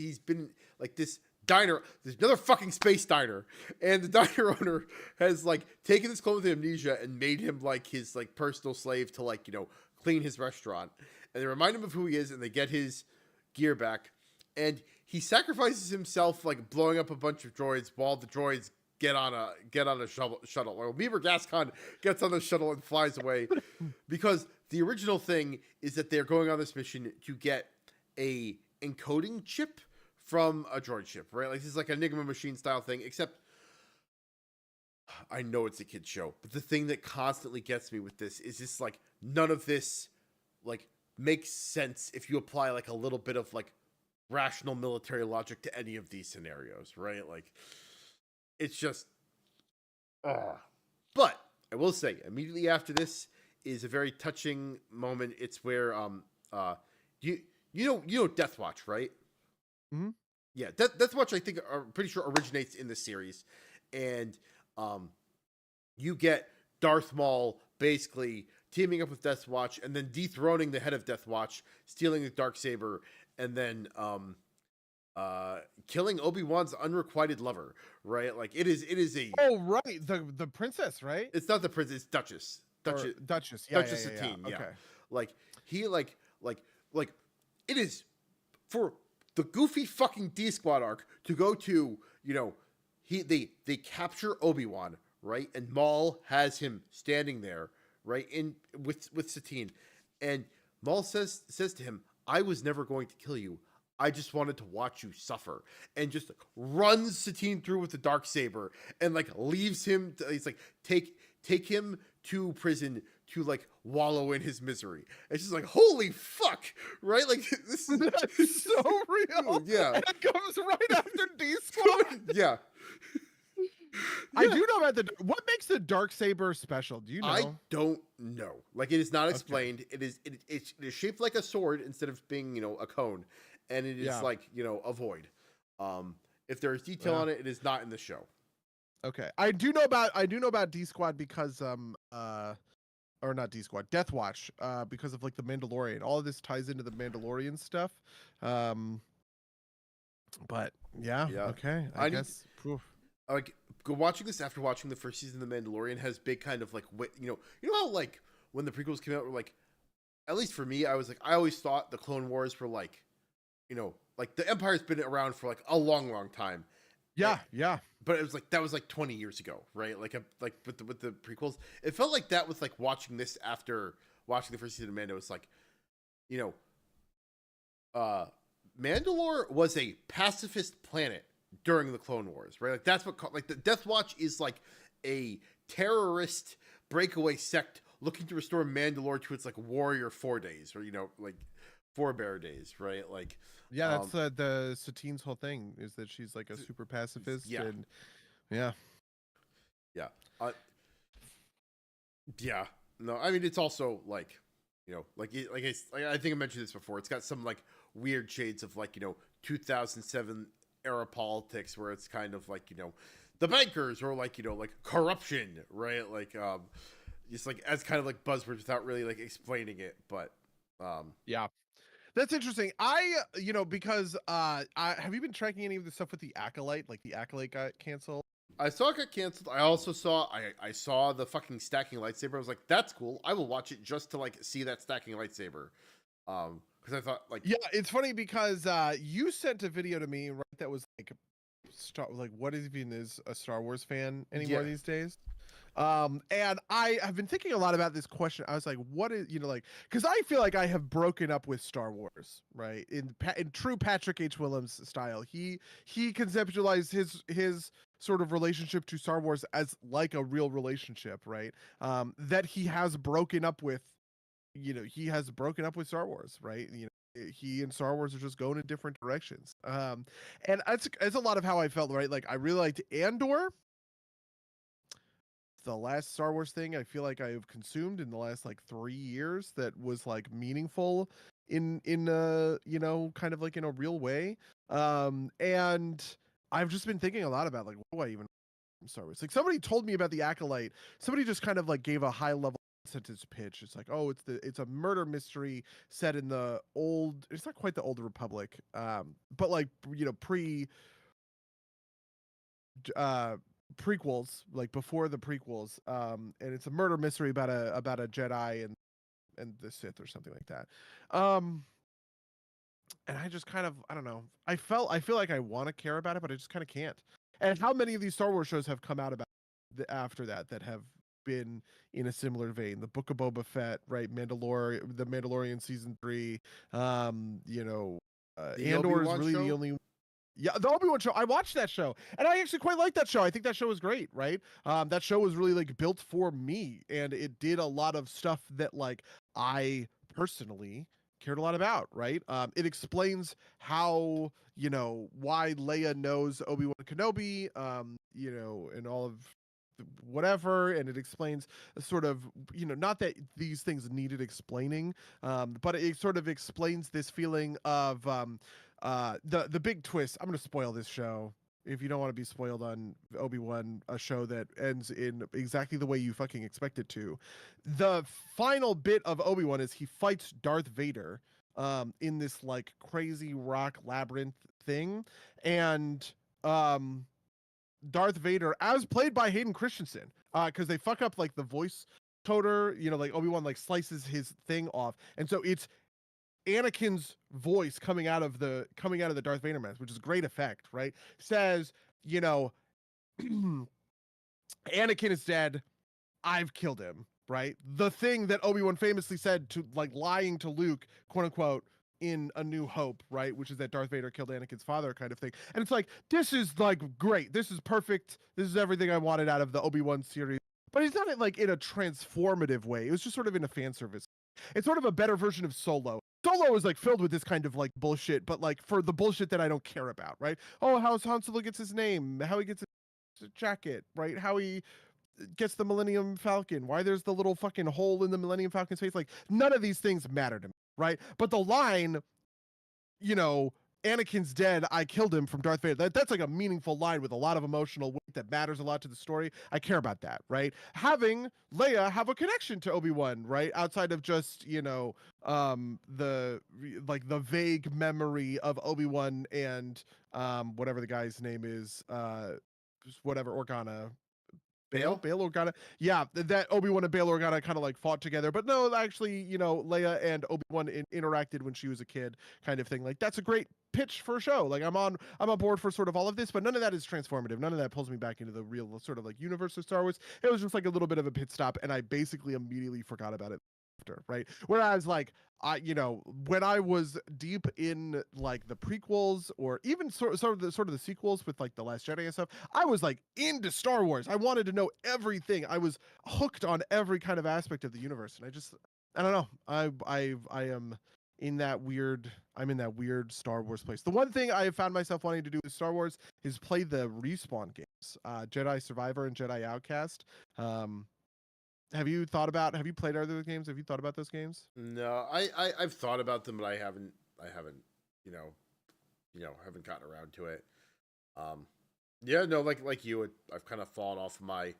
like this diner, there's another fucking space diner, and the diner owner has like taken this clone with amnesia and made him like his like personal slave to like clean his restaurant, and they remind him of who he is and they get his gear back, and he sacrifices himself like blowing up a bunch of droids while the droids get on a shuttle. Or Meeber Gascon gets on the shuttle and flies away because the original thing is that they're going on this mission to get a encoding chip from a droid ship, right? Like this is like an Enigma machine style thing, except I know it's a kid's show, but the thing that constantly gets me with this is just like none of this like makes sense if you apply like a little bit of like rational military logic to any of these scenarios, right? Like it's just but I will say immediately after this is a very touching moment. It's where you know Death Watch, right? Mm-hmm. Yeah, Death Watch I think I'm pretty sure originates in the series, and you get Darth Maul basically teaming up with Death Watch and then dethroning the head of Death Watch, stealing the Darksaber, and then killing Obi-Wan's unrequited lover, right? Like it is a right, the princess, right? It's not the princess, it's Duchess. Duchess, Duchess Satine, yeah. Okay. Like he like it is for the goofy fucking D Squad arc to go to, you know, they capture Obi-Wan, right? And Maul has him standing there, right, in with Satine. And Maul says to him, I was never going to kill you. I just wanted to watch you suffer. And just like, runs Satine through with the Darksaber and like leaves him he's like, take him to prison to like wallow in his misery. It's just like, holy fuck, right? Like this is That's so real. Yeah. And it comes right after D Squad. Yeah. I do know about what makes the Darksaber special. Do you know? I don't know. Like it is not explained. Okay. It is shaped like a sword instead of being, you know, a cone, and it is like, you know, a void. If there is detail on it, it is not in the show. Okay, I do know about D Squad because or not D Squad, Death Watch, because of like the Mandalorian. All of this ties into the Mandalorian stuff. But yeah. Okay, I guess. Like watching this after watching the first season of The Mandalorian has big kind of like, you know how like when the prequels came out, were like, at least for me, I was like, I always thought the Clone Wars were like, you know, like the Empire's been around for like a long time. Yeah, but it was like that was like 20 years ago, right? Like with the prequels, it felt like that was like watching this after watching the first season of Mando. It's like, you know, Mandalore was a pacifist planet during the Clone Wars, right? Like that's what like the Death Watch is like a terrorist breakaway sect looking to restore Mandalore to its like warrior 4 days, or, you know, like forebear days, right? Like, yeah, that's the Satine's whole thing, is that she's like a super pacifist. Yeah. And yeah. No, I mean, it's also like, you know, like I think I mentioned this before. It's got some like weird shades of like, you know, 2007 era politics, where it's kind of like, you know, the bankers, or like, you know, like corruption, right? Like just like as kind of like buzzwords without really like explaining it. But yeah, that's interesting. You know, because have you been tracking any of the stuff with the Acolyte? Like the Acolyte got canceled. I saw it got canceled. I also saw I saw the fucking stacking lightsaber. I was like, that's cool. I will watch it just to like see that stacking lightsaber. Because I thought like, yeah, it's funny because you sent a video to me, right, that was like what even is a Star Wars fan anymore these days? And I have been thinking a lot about this question. I was like, what is, you know, like, because I feel like I have broken up with Star Wars, right? In true Patrick H. Willems style, he conceptualized his sort of relationship to Star Wars as like a real relationship, right? That he has broken up with. You know, he has broken up with Star Wars, right? You know, he and Star Wars are just going in different directions. And it's a lot of how I felt, right? Like I really liked Andor. The last Star Wars thing I feel like I have consumed in the last like 3 years that was like meaningful in you know, kind of like in a real way. And I've just been thinking a lot about like, what do I even Star Wars? Like somebody told me about the Acolyte. Somebody just kind of like gave a high level sentence pitch. It's like, oh, it's a murder mystery set in the old, it's not quite the old Republic, but like, you know, prequels, like before the prequels, and it's a murder mystery about a Jedi and the Sith or something like that. And I just kind of, I don't know, I feel like I want to care about it, but I just kind of can't. And how many of these Star Wars shows have come out about after that have been in a similar vein? The Book of Boba Fett, right? The Mandalorian season 3. You know, Andor is really the only. Yeah, the Obi-Wan show. I watched that show, and I actually quite liked that show. I think that show was great, right? That show was really like built for me, and it did a lot of stuff that like I personally cared a lot about, right? It explains how, you know, why Leia knows Obi-Wan Kenobi, you know, and all of whatever, and it explains sort of, you know, not that these things needed explaining, but it sort of explains this feeling of the big twist. I'm going to spoil this show if you don't want to be spoiled on Obi-Wan, a show that ends in exactly the way you fucking expect it to. The final bit of Obi-Wan is he fights Darth Vader in this like crazy rock labyrinth thing, and Darth Vader, as played by Hayden Christensen, because they fuck up like the voice coder, you know, like Obi-Wan like slices his thing off, and so it's Anakin's voice coming out of the Darth Vader mask, which is a great effect, right? Says, you know, Anakin is dead. I've killed him, right? The thing that Obi-Wan famously said to, like, lying to Luke, quote unquote, in A New Hope, right? Which is that Darth Vader killed Anakin's father, kind of thing. And it's like, this is like great. This is perfect. This is everything I wanted out of the Obi-Wan series. But he's done it like in a transformative way. It was just sort of in a fan service. It's sort of a better version of Solo. Solo is like filled with this kind of like bullshit, but like for the bullshit that I don't care about, right? Oh, how Han Solo gets his name, how he gets his jacket, right? How he gets the Millennium Falcon, why there's the little fucking hole in the Millennium Falcon's face. Like, none of these things matter to me, right? But the line, you know, Anakin's dead, I killed him, from Darth Vader, that's like a meaningful line with a lot of emotional weight that matters a lot to the story. I care about that, right? Having Leia have a connection to Obi-Wan, right? Outside of just, you know, the vague memory of Obi-Wan and whatever the guy's name is, whatever, Organa. Bail Organa. Yeah, that Obi-Wan and Bail Organa kind of like fought together. But no, actually, you know, Leia and Obi-Wan interacted when she was a kid, kind of thing. Like, that's a great pitch for a show. Like, I'm on board for sort of all of this, but none of that is transformative. None of that pulls me back into the real sort of like universe of Star Wars. It was just like a little bit of a pit stop, and I basically immediately forgot about it after, right? Whereas like you know, when I was deep in like the prequels or even sort of the sequels with like The Last Jedi and stuff, I was like into Star Wars. I wanted to know everything. I was hooked on every kind of aspect of the universe, and I don't know. I am in that weird Star Wars place. The one thing I have found myself wanting to do with Star Wars is play the Respawn games, Jedi Survivor and Jedi Outcast. Have you played other games? Have you thought about those games? No, I've thought about them, but I haven't, you know, haven't gotten around to it. Yeah, no, like you, I've kind of fallen off my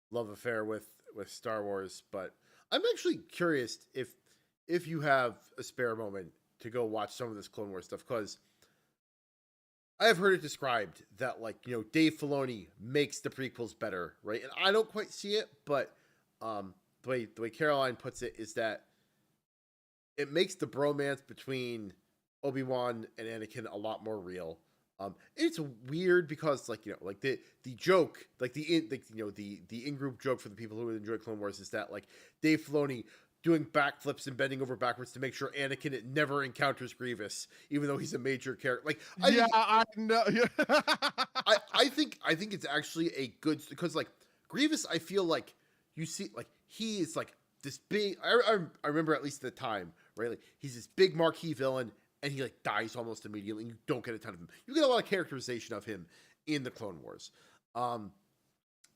love affair with Star Wars, but I'm actually curious if you have a spare moment to go watch some of this Clone Wars stuff, because I have heard it described that, like, you know, Dave Filoni makes the prequels better, right? And I don't quite see it, but the way Caroline puts it is that it makes the bromance between Obi-Wan and Anakin a lot more real. It's weird because, like, you know, like the joke, like the in-group joke for the people who enjoy Clone Wars is that, like, Dave Filoni doing backflips and bending over backwards to make sure Anakin never encounters Grievous, even though he's a major character. Like, I know. Yeah. I think it's actually a good, because like Grievous, I feel like you see, like, he is like this big. I remember, at least at the time, right? Like, he's this big marquee villain, and he like dies almost immediately. And you don't get a ton of him. You get a lot of characterization of him in the Clone Wars. But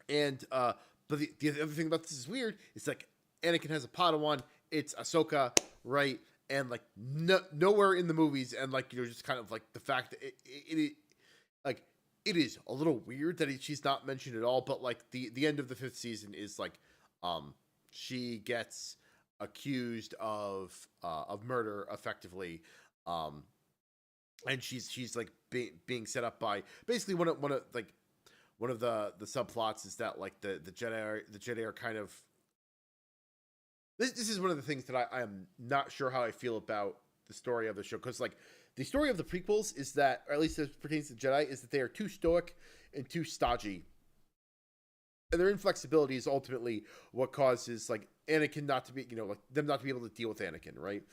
the other thing about this is weird. It's like Anakin has a Padawan. It's Ahsoka, right? And like nowhere in the movies, and like, you know, just kind of like the fact that it is a little weird that she's not mentioned at all. But like the end of the 5th season is like, she gets accused of murder effectively, and she's like being set up by basically one of the subplots is that, like, the Jedi are kind of, this is one of the things that I am not sure how I feel about the story of the show, because like the story of the prequels is that, or at least as pertains to Jedi, is that they are too stoic and too stodgy. And their inflexibility is ultimately what causes, like, Anakin not to be, you know, like, them not to be able to deal with Anakin, right?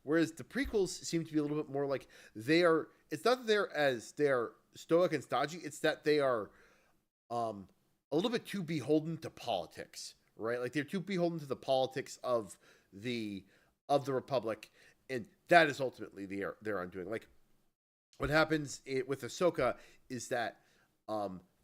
Whereas the prequels seem to be a little bit more like it's not that they're stoic and stodgy, it's that they are a little bit too beholden to politics, right? Like, they're too beholden to the politics of the Republic, and that is ultimately their undoing. Like, what happens with Ahsoka is that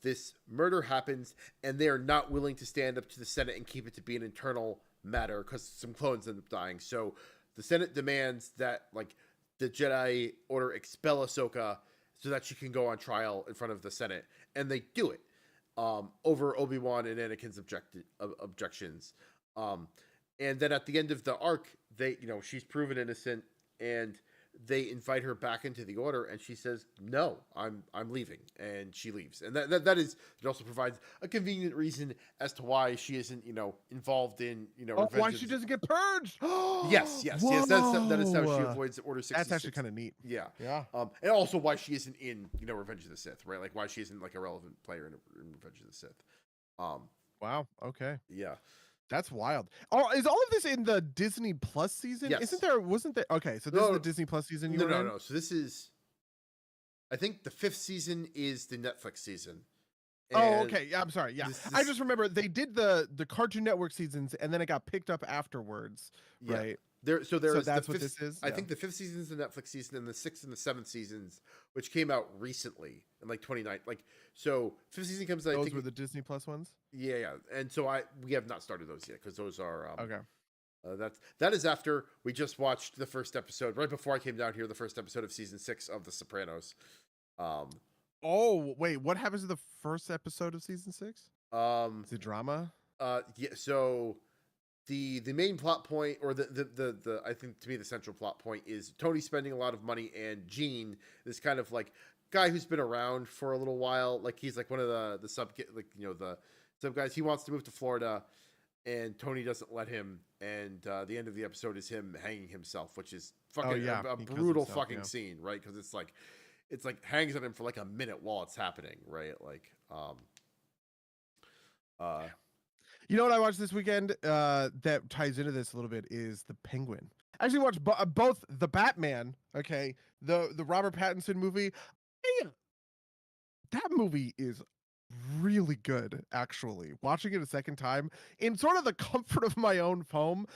this murder happens, and they are not willing to stand up to the Senate and keep it to be an internal matter because some clones end up dying. So the Senate demands that, like, the Jedi Order expel Ahsoka so that she can go on trial in front of the Senate, and they do it over Obi-Wan and Anakin's objections. And then at the end of the arc, she's proven innocent, and they invite her back into the order, and she says, "No, I'm leaving," and she leaves. And that is, it also provides a convenient reason as to why she isn't, involved in, Oh, Revenge why of she the... doesn't get purged? Yes. That is how she Whoa! avoids Order 66. That's actually kind of neat. Yeah. Yeah. And also why she isn't in, Revenge of the Sith, right? Like why she isn't like a relevant player in Revenge of the Sith. Wow. Okay. Yeah. That's wild. Oh, is all of this in the Disney Plus season? Yes. Wasn't there? Okay, so this is the Disney Plus season you were in? No. So this is, I think the 5th season is the Netflix season. Oh, okay. Yeah, I'm sorry. Yeah, this- I just remember they did the Cartoon Network seasons, and then it got picked up afterwards, Yeah. right? So that's what this is. I think the 5th season is the Netflix season, and the 6th and the 7th seasons, which came out recently in like 29. Like, so 5th season comes out. Those I think were the Disney Plus ones. Yeah. And so we have not started those yet because those are Okay. That is after we just watched the first episode right before I came down here. The first episode of season 6 of The Sopranos. Oh wait, what happens to the first episode of season 6? Is it drama? Yeah. So the main plot point, or the I think to me the central plot point, is Tony spending a lot of money, and Gene, this kind of like guy who's been around for a little while, like he's like one of the sub, like the sub guys. He wants to move to Florida, and Tony doesn't let him. And the end of the episode is him hanging himself, which is fucking a brutal fucking scene, right? Because it's like hangs on him for like a minute while it's happening, right? Like You know what I watched this weekend that ties into this a little bit is The Penguin. I actually watched both the Batman, okay, the Robert Pattinson movie. That movie is really good, actually. Watching it a second time in sort of the comfort of my own home.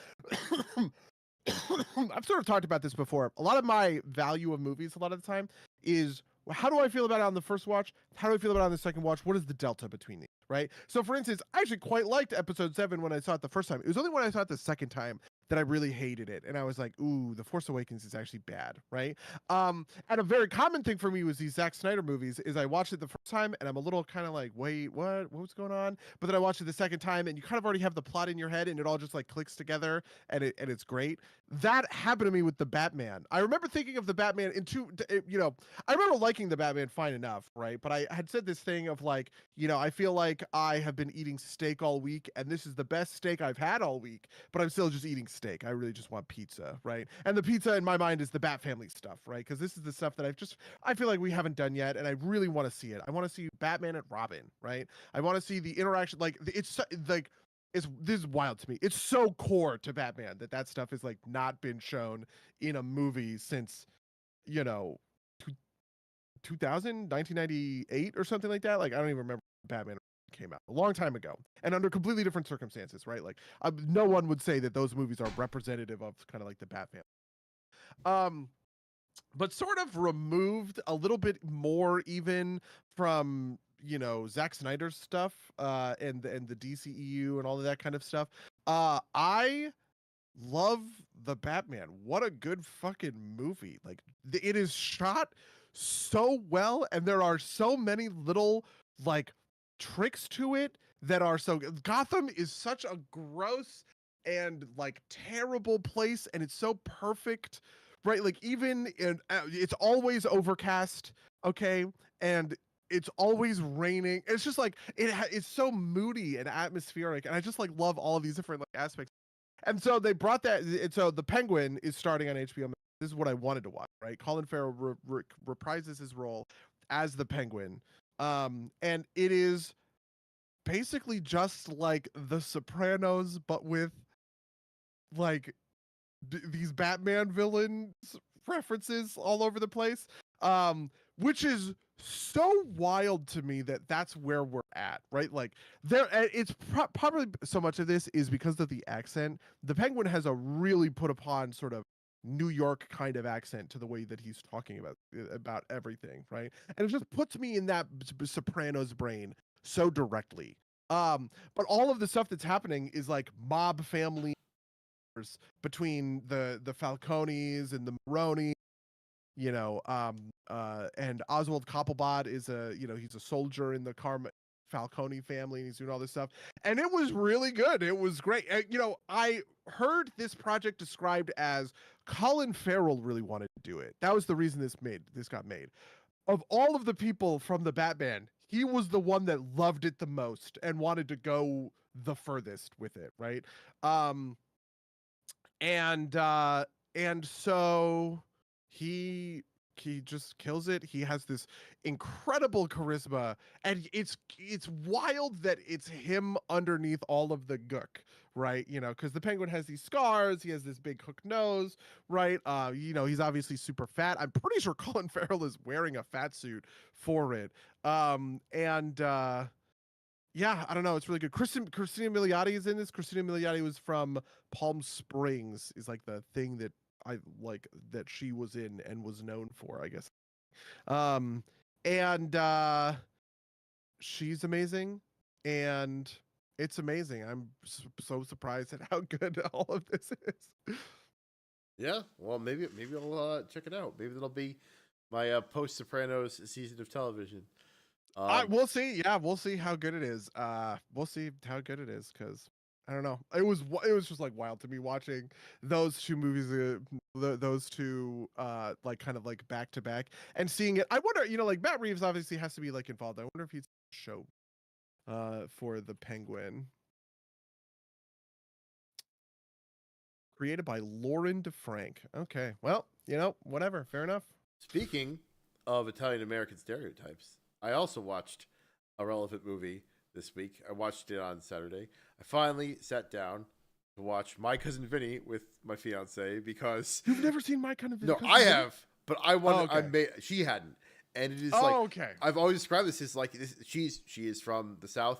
I've sort of talked about this before. A lot of my value of movies a lot of the time is, how do I feel about it on the first watch? How do I feel about it on the second watch? What is the delta between these, right? So for instance, I actually quite liked episode 7 when I saw it the first time. It was only when I saw it the second time that I really hated it. And I was like, ooh, The Force Awakens is actually bad, right? And a very common thing for me was these Zack Snyder movies is I watched it the first time and I'm a little kind of like, wait, what's going on? But then I watched it the second time and you kind of already have the plot in your head and it all just like clicks together and it's great. That happened to me with the Batman. I remember thinking of the Batman I remember liking the Batman fine enough, right? But I had said this thing of like, I feel like I have been eating steak all week and this is the best steak I've had all week, but I'm still just eating steak. I really just want pizza, right? And the pizza in my mind is the Bat Family stuff, right? Because this is the stuff that I feel like we haven't done yet, and I really want to see it. I want to see Batman and Robin, right? I want to see the interaction. Like this is wild to me. It's so core to Batman that stuff has like not been shown in a movie since 1998 or something like that. Like I don't even remember Batman came out a long time ago and under completely different circumstances, right? Like no one would say that those movies are representative of kind of like the Bat Family. But sort of removed a little bit more even from Zack Snyder's stuff and the DCEU and all of that kind of stuff. I love the Batman. What a good fucking movie. Like it is shot so well and there are so many little like tricks to it that are so good. Gotham is such a gross and like terrible place and it's so perfect, right? Like even in it's always overcast, okay, and it's always raining. It's just like it's so moody and atmospheric, and I just like love all of these different like aspects. And so they brought that, and so The Penguin is starting on HBO. This is what I wanted to watch, right? Colin Farrell reprises his role as the Penguin, and it is basically just like The Sopranos, but with like these Batman villains references all over the place, which is so wild to me that's where we're at, right? Like it's probably so much of this is because of the accent. The Penguin has a really put upon sort of New York kind of accent to the way that he's talking about everything, right? And it just puts me in that Sopranos brain so directly. But all of the stuff that's happening is like mob family between the Falcones and the Maroni, and Oswald Cobblepot is he's a soldier in the Falcone family, and he's doing all this stuff, and it was really good. It was great. I heard this project described as Colin Farrell really wanted to do it. That was the reason this got made. Of all of the people from the Batman, he was the one that loved it the most and wanted to go the furthest with it, right? Um, and so he he just kills it. He has this incredible charisma, and it's wild that it's him underneath all of the gook, right? Because the Penguin has these scars, he has this big hook nose, right? He's obviously super fat. I'm pretty sure Colin Farrell is wearing a fat suit for it. And Yeah, I don't know. It's really good. Christina Milioti is in this. Christina Milioti was from Palm Springs, is like the thing that I like that she was in and was known for, I guess. Um, and She's amazing, and it's amazing. I'm so surprised at how good all of this is. Yeah, well, maybe I'll check it out. Maybe that'll be my post Sopranos season of television. We'll see. Yeah, we'll see how good it is. We'll see how good it is, because I don't know. It was just like wild to me watching those two movies, those two like kind of like back to back, and seeing it. I wonder, like Matt Reeves obviously has to be like involved. I wonder if he's show for the Penguin. Created by Lauren DeFrank. Okay, well, whatever. Fair enough. Speaking of Italian American stereotypes, I also watched a relevant movie this week. I watched it on Saturday. I finally sat down to watch My Cousin Vinny with my fiance because you've never seen My Cousin Vinny. No, I have, but I wanted. Okay. She hadn't, and it is okay. I've always described this as like this. She is from the South.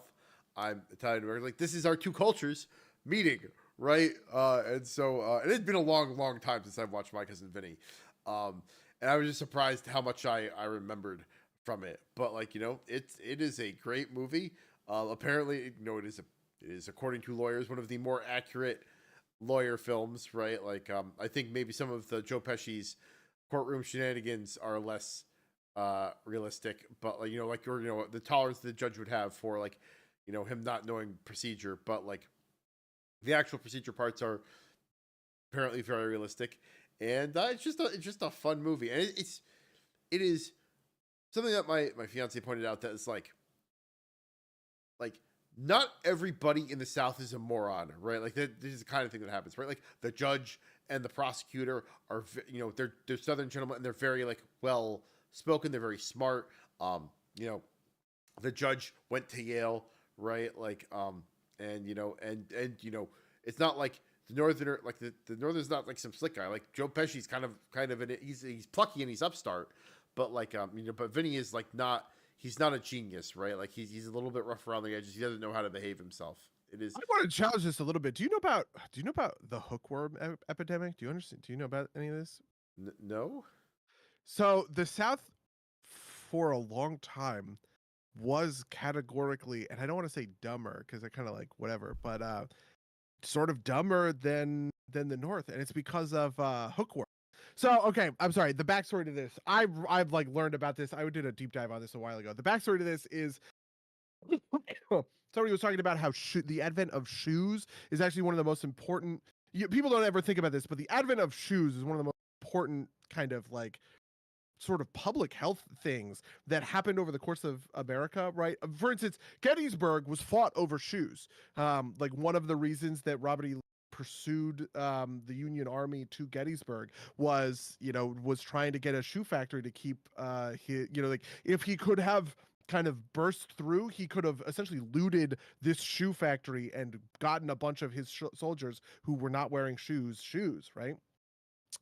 I'm Italian American. Like this is our two cultures meeting, right? And so it had been a long time since I've watched My Cousin Vinny, and I was just surprised how much I remembered from it. But like it is a great movie. Apparently, it is according to lawyers one of the more accurate lawyer films, right? Like I think maybe some of the Joe Pesci's courtroom shenanigans are less realistic, but like the tolerance the judge would have for like him not knowing procedure, but like the actual procedure parts are apparently very realistic, and it's just a fun movie, and it is something that my fiance pointed out, that is like not everybody in the South is a moron, right? Like this is the kind of thing that happens, right? Like the judge and the prosecutor are, they're Southern gentlemen, and they're very like well spoken. They're very smart. The judge went to Yale, right? Like, and it's not like the Northerner, like the Northern's not like some slick guy. Like Joe Pesci's kind of in it. He's plucky and he's upstart, but like, but Vinny is like not. He's not a genius, right? Like he's a little bit rough around the edges. He doesn't know how to behave himself. It is. I want to challenge this a little bit. Do you know about the hookworm epidemic? Do you understand? Do you know about any of this? No. So the South, for a long time, was categorically, and I don't want to say dumber because I kind of like whatever, but sort of dumber than the North, and it's because of hookworm. So, okay, I'm sorry. The backstory to this, I've like learned about this. I did a deep dive on this a while ago. The backstory to this is somebody was talking about how the advent of shoes is actually one of the most important. People don't ever think about this, but the advent of shoes is one of the most important kind of like sort of public health things that happened over the course of America, right? For instance, Gettysburg was fought over shoes. Like one of the reasons that Robert E. pursued the Union Army to Gettysburg was trying to get a shoe factory to keep like if he could have kind of burst through, he could have essentially looted this shoe factory and gotten a bunch of his soldiers who were not wearing shoes, right?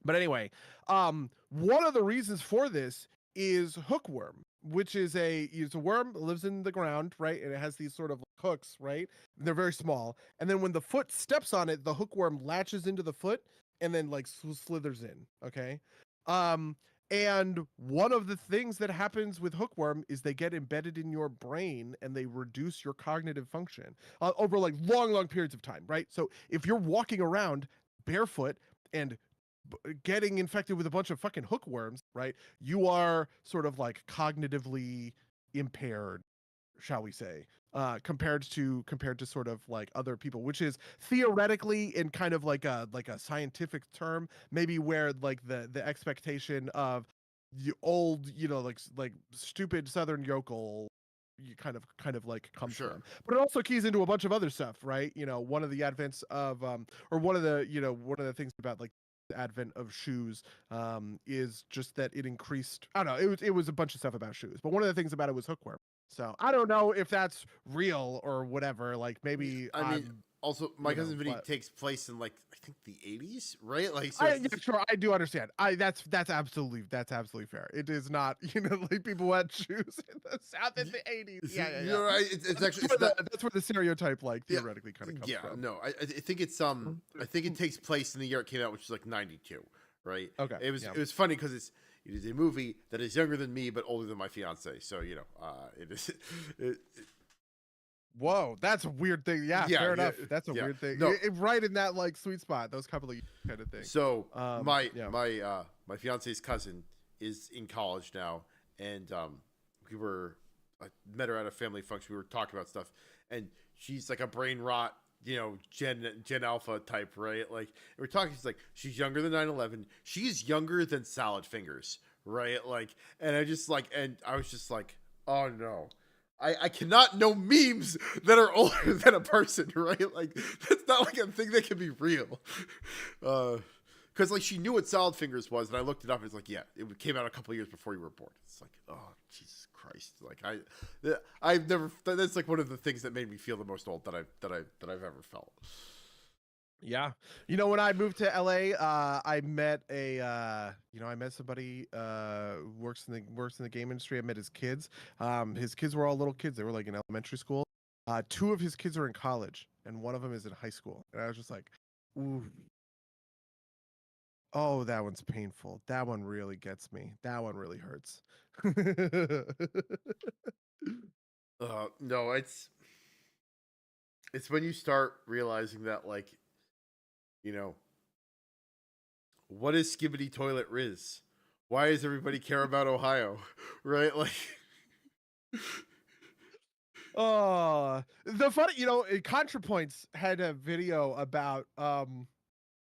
But anyway, one of the reasons for this is hookworm, which is it's a worm that lives in the ground, right? And it has these sort of hooks, right? They're very small. And then when the foot steps on it, the hookworm latches into the foot and then like slithers in, okay? And one of the things that happens with hookworm is they get embedded in your brain and they reduce your cognitive function over like long periods of time, right? So if you're walking around barefoot and getting infected with a bunch of fucking hookworms, right? You are sort of like cognitively impaired, shall we say, compared to sort of like other people, which is theoretically in kind of like a scientific term, maybe where like the expectation of the old, like stupid Southern yokel you kind of like comes Sure. from. But it also keys into a bunch of other stuff, right? One of the advents of or one of the one of the things about like the advent of shoes is just that it increased. I don't know, it was a bunch of stuff about shoes, but one of the things about it was hookworm. So I don't know if that's real or whatever. Like maybe I mean, I'm, also, my cousin Vinny but takes place in like I think the 80s, right? Like, so it's yeah, sure, I do understand. That's absolutely fair. It is not, like people who had shoes in the South in the 80s. Yeah, yeah, yeah. you're right. It's actually That's it's where not. that's where the stereotype like Yeah, theoretically kind of comes yeah. from. No, I think it's I think it takes place in the year it came out, which is like 92, right? Okay. Yeah. It was funny because it is a movie that is younger than me but older than my fiance. So it is. It, Whoa, that's a weird thing. Yeah, Yeah, fair yeah, enough. That's a yeah. weird thing. No. Right in that like sweet spot, those couple of kind of things. So Yeah. my fiance's cousin is in college now, and I met her at a family function. We were talking about stuff, and she's like a brain rot, Gen Alpha type, right? Like we're talking. She's like she's younger than 9/11. She's younger than Salad Fingers, right? Like, and I was just like, oh no. I cannot know memes that are older than a person, right? Like that's not like a thing that can be real. Because like she knew what Salad Fingers was, and I looked it up. And it's like, yeah, it came out a couple years before you were born. It's like, oh Jesus Christ! Like I've never. That's like one of the things that made me feel the most old that I've ever felt. Yeah. When I moved to LA, I met I met somebody who works in the game industry. I met his kids. His kids were all little kids. They were like in elementary school. Two of his kids are in college, and one of them is in high school. And I was just like, ooh. Oh, that one's painful. That one really gets me. That one really hurts. No, it's when you start realizing that like, you know, what is Skibbity Toilet Riz? Why does everybody care about Ohio? Right? Like The funny, ContraPoints had a video about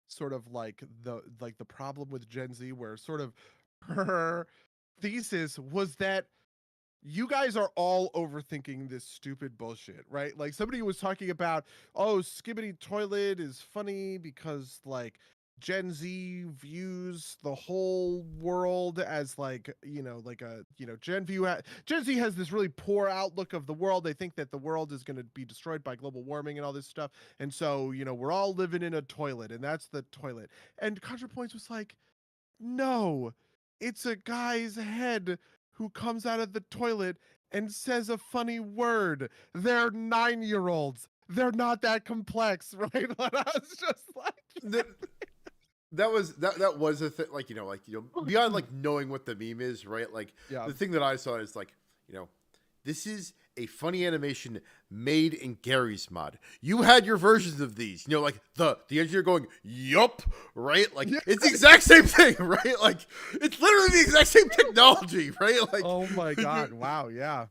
sort of like the problem with Gen Z, where sort of her thesis was that you guys are all overthinking this stupid bullshit, right? Like somebody was talking about, oh, Skibbity Toilet is funny because like Gen Z views the whole world as like, like a, Gen Z has this really poor outlook of the world. They think that the world is going to be destroyed by global warming and all this stuff. And so, we're all living in a toilet, and that's the toilet. And ContraPoints was like, no, it's a guy's head who comes out of the toilet and says a funny word. They're 9-year-olds. They're not that complex, right? But I was just like, that was a thing. Like beyond like knowing what the meme is, right? Like the thing that I saw is like, this is a funny animation made in Gary's mod. You had your versions of these, like the engineer going, yup, right? Like it's the exact same thing, right? Like it's literally the exact same technology, right? Like, oh my God. Wow. Yeah.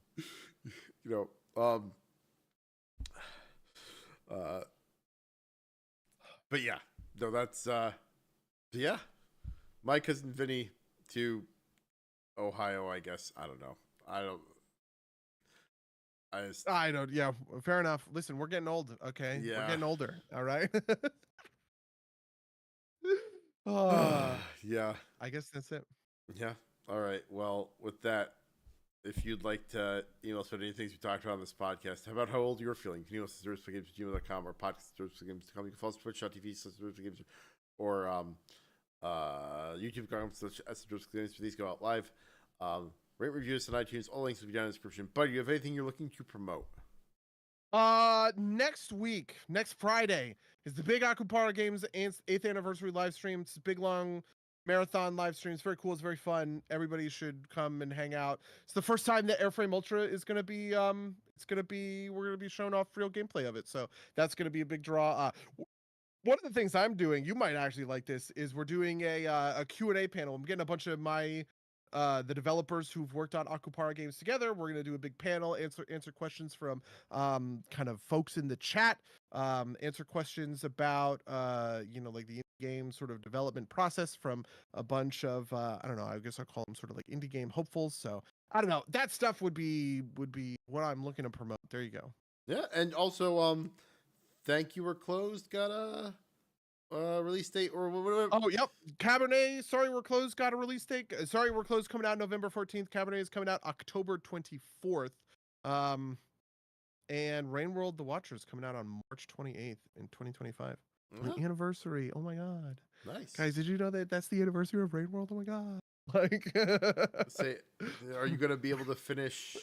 But yeah, no, that's, yeah, my cousin Vinny to Ohio, I guess. I don't know. I don't. Yeah, fair enough. Listen, we're getting old. Okay, yeah. We're getting older. All right. Yeah. I guess that's it. Yeah. All right. Well, with that, if you'd like to email us about any things we talked about on this podcast, how about how old you're feeling? You can email us at derpsgames@gmail.com or podcast@derpsgames.com. You can follow us on twitch.tv/derpsgames or youtube.com/derpsgames for these go out live. Rate, review us on iTunes. All links will be down in the description. But do you have anything you're looking to promote? Next week, next Friday, is the big Akupara Games 8th anniversary live stream. It's a big, long marathon live stream. It's very cool. It's very fun. Everybody should come and hang out. It's the first time that Airframe Ultra is going to be, we're going to be showing off real gameplay of it. So that's going to be a big draw. One of the things I'm doing, you might actually like this, is we're doing a Q&A panel. I'm getting a bunch of my the developers who've worked on Akupara games together. We're gonna do a big panel, answer questions from kind of folks in the chat, answer questions about like the game sort of development process from a bunch of I don't know, I guess I'll call them sort of like indie game hopefuls. So I don't know, that stuff would be what I'm looking to promote. There you go. Yeah, and also Thank You We're Closed got a release date or whatever. Oh, yep. Cabernet, Sorry We're Closed got a release date. Sorry We're Closed coming out November 14th. Cabernet is coming out October 24th. And Rain World The Watcher is coming out on March 28th in 2025. An anniversary. Oh my god. Nice. Guys, did you know that that's the anniversary of Rain World? Oh my god. Like Say, are you going to be able to finish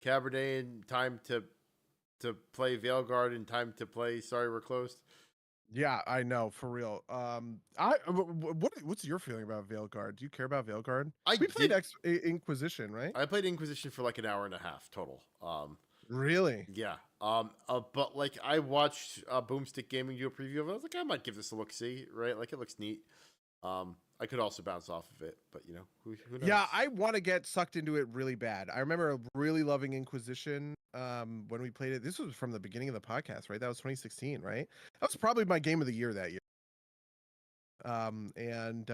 Cabernet in time to play Veilguard, in time to play Sorry We're Closed? Yeah, I know, for real. What's your feeling about Veilguard? Do you care about Veilguard? We played Inquisition, right? I played Inquisition for like an hour and a half total. Really? Yeah. But like I watched Boomstick Gaming do a preview of it. I was like, I might give this a look. See, right? Like it looks neat. I could also bounce off of it, but you know, who knows? Yeah, I want to get sucked into it really bad. I remember really loving Inquisition when we played it. This was from the beginning of the podcast, right? That was 2016, right? That was probably my game of the year that year. And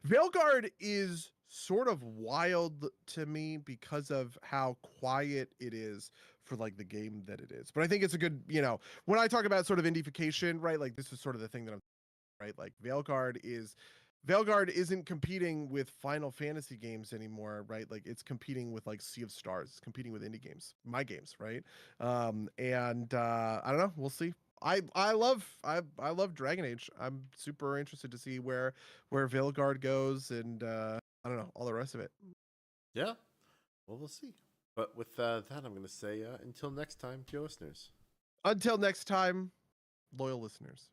Veilguard is sort of wild to me because of how quiet it is for like the game that it is. But I think it's a good, when I talk about sort of indification, right? Like this is sort of the thing that I'm right. Like Veilguard isn't competing with Final Fantasy games anymore, right? Like it's competing with like Sea of Stars, it's competing with indie games, my games, right? And I don't know, we'll see. I love Dragon Age. I'm super interested to see where Veilguard goes, and I don't know, all the rest of it. Yeah, well, we'll see. But with that, I'm going to say until next time, dear listeners. Until next time, loyal listeners.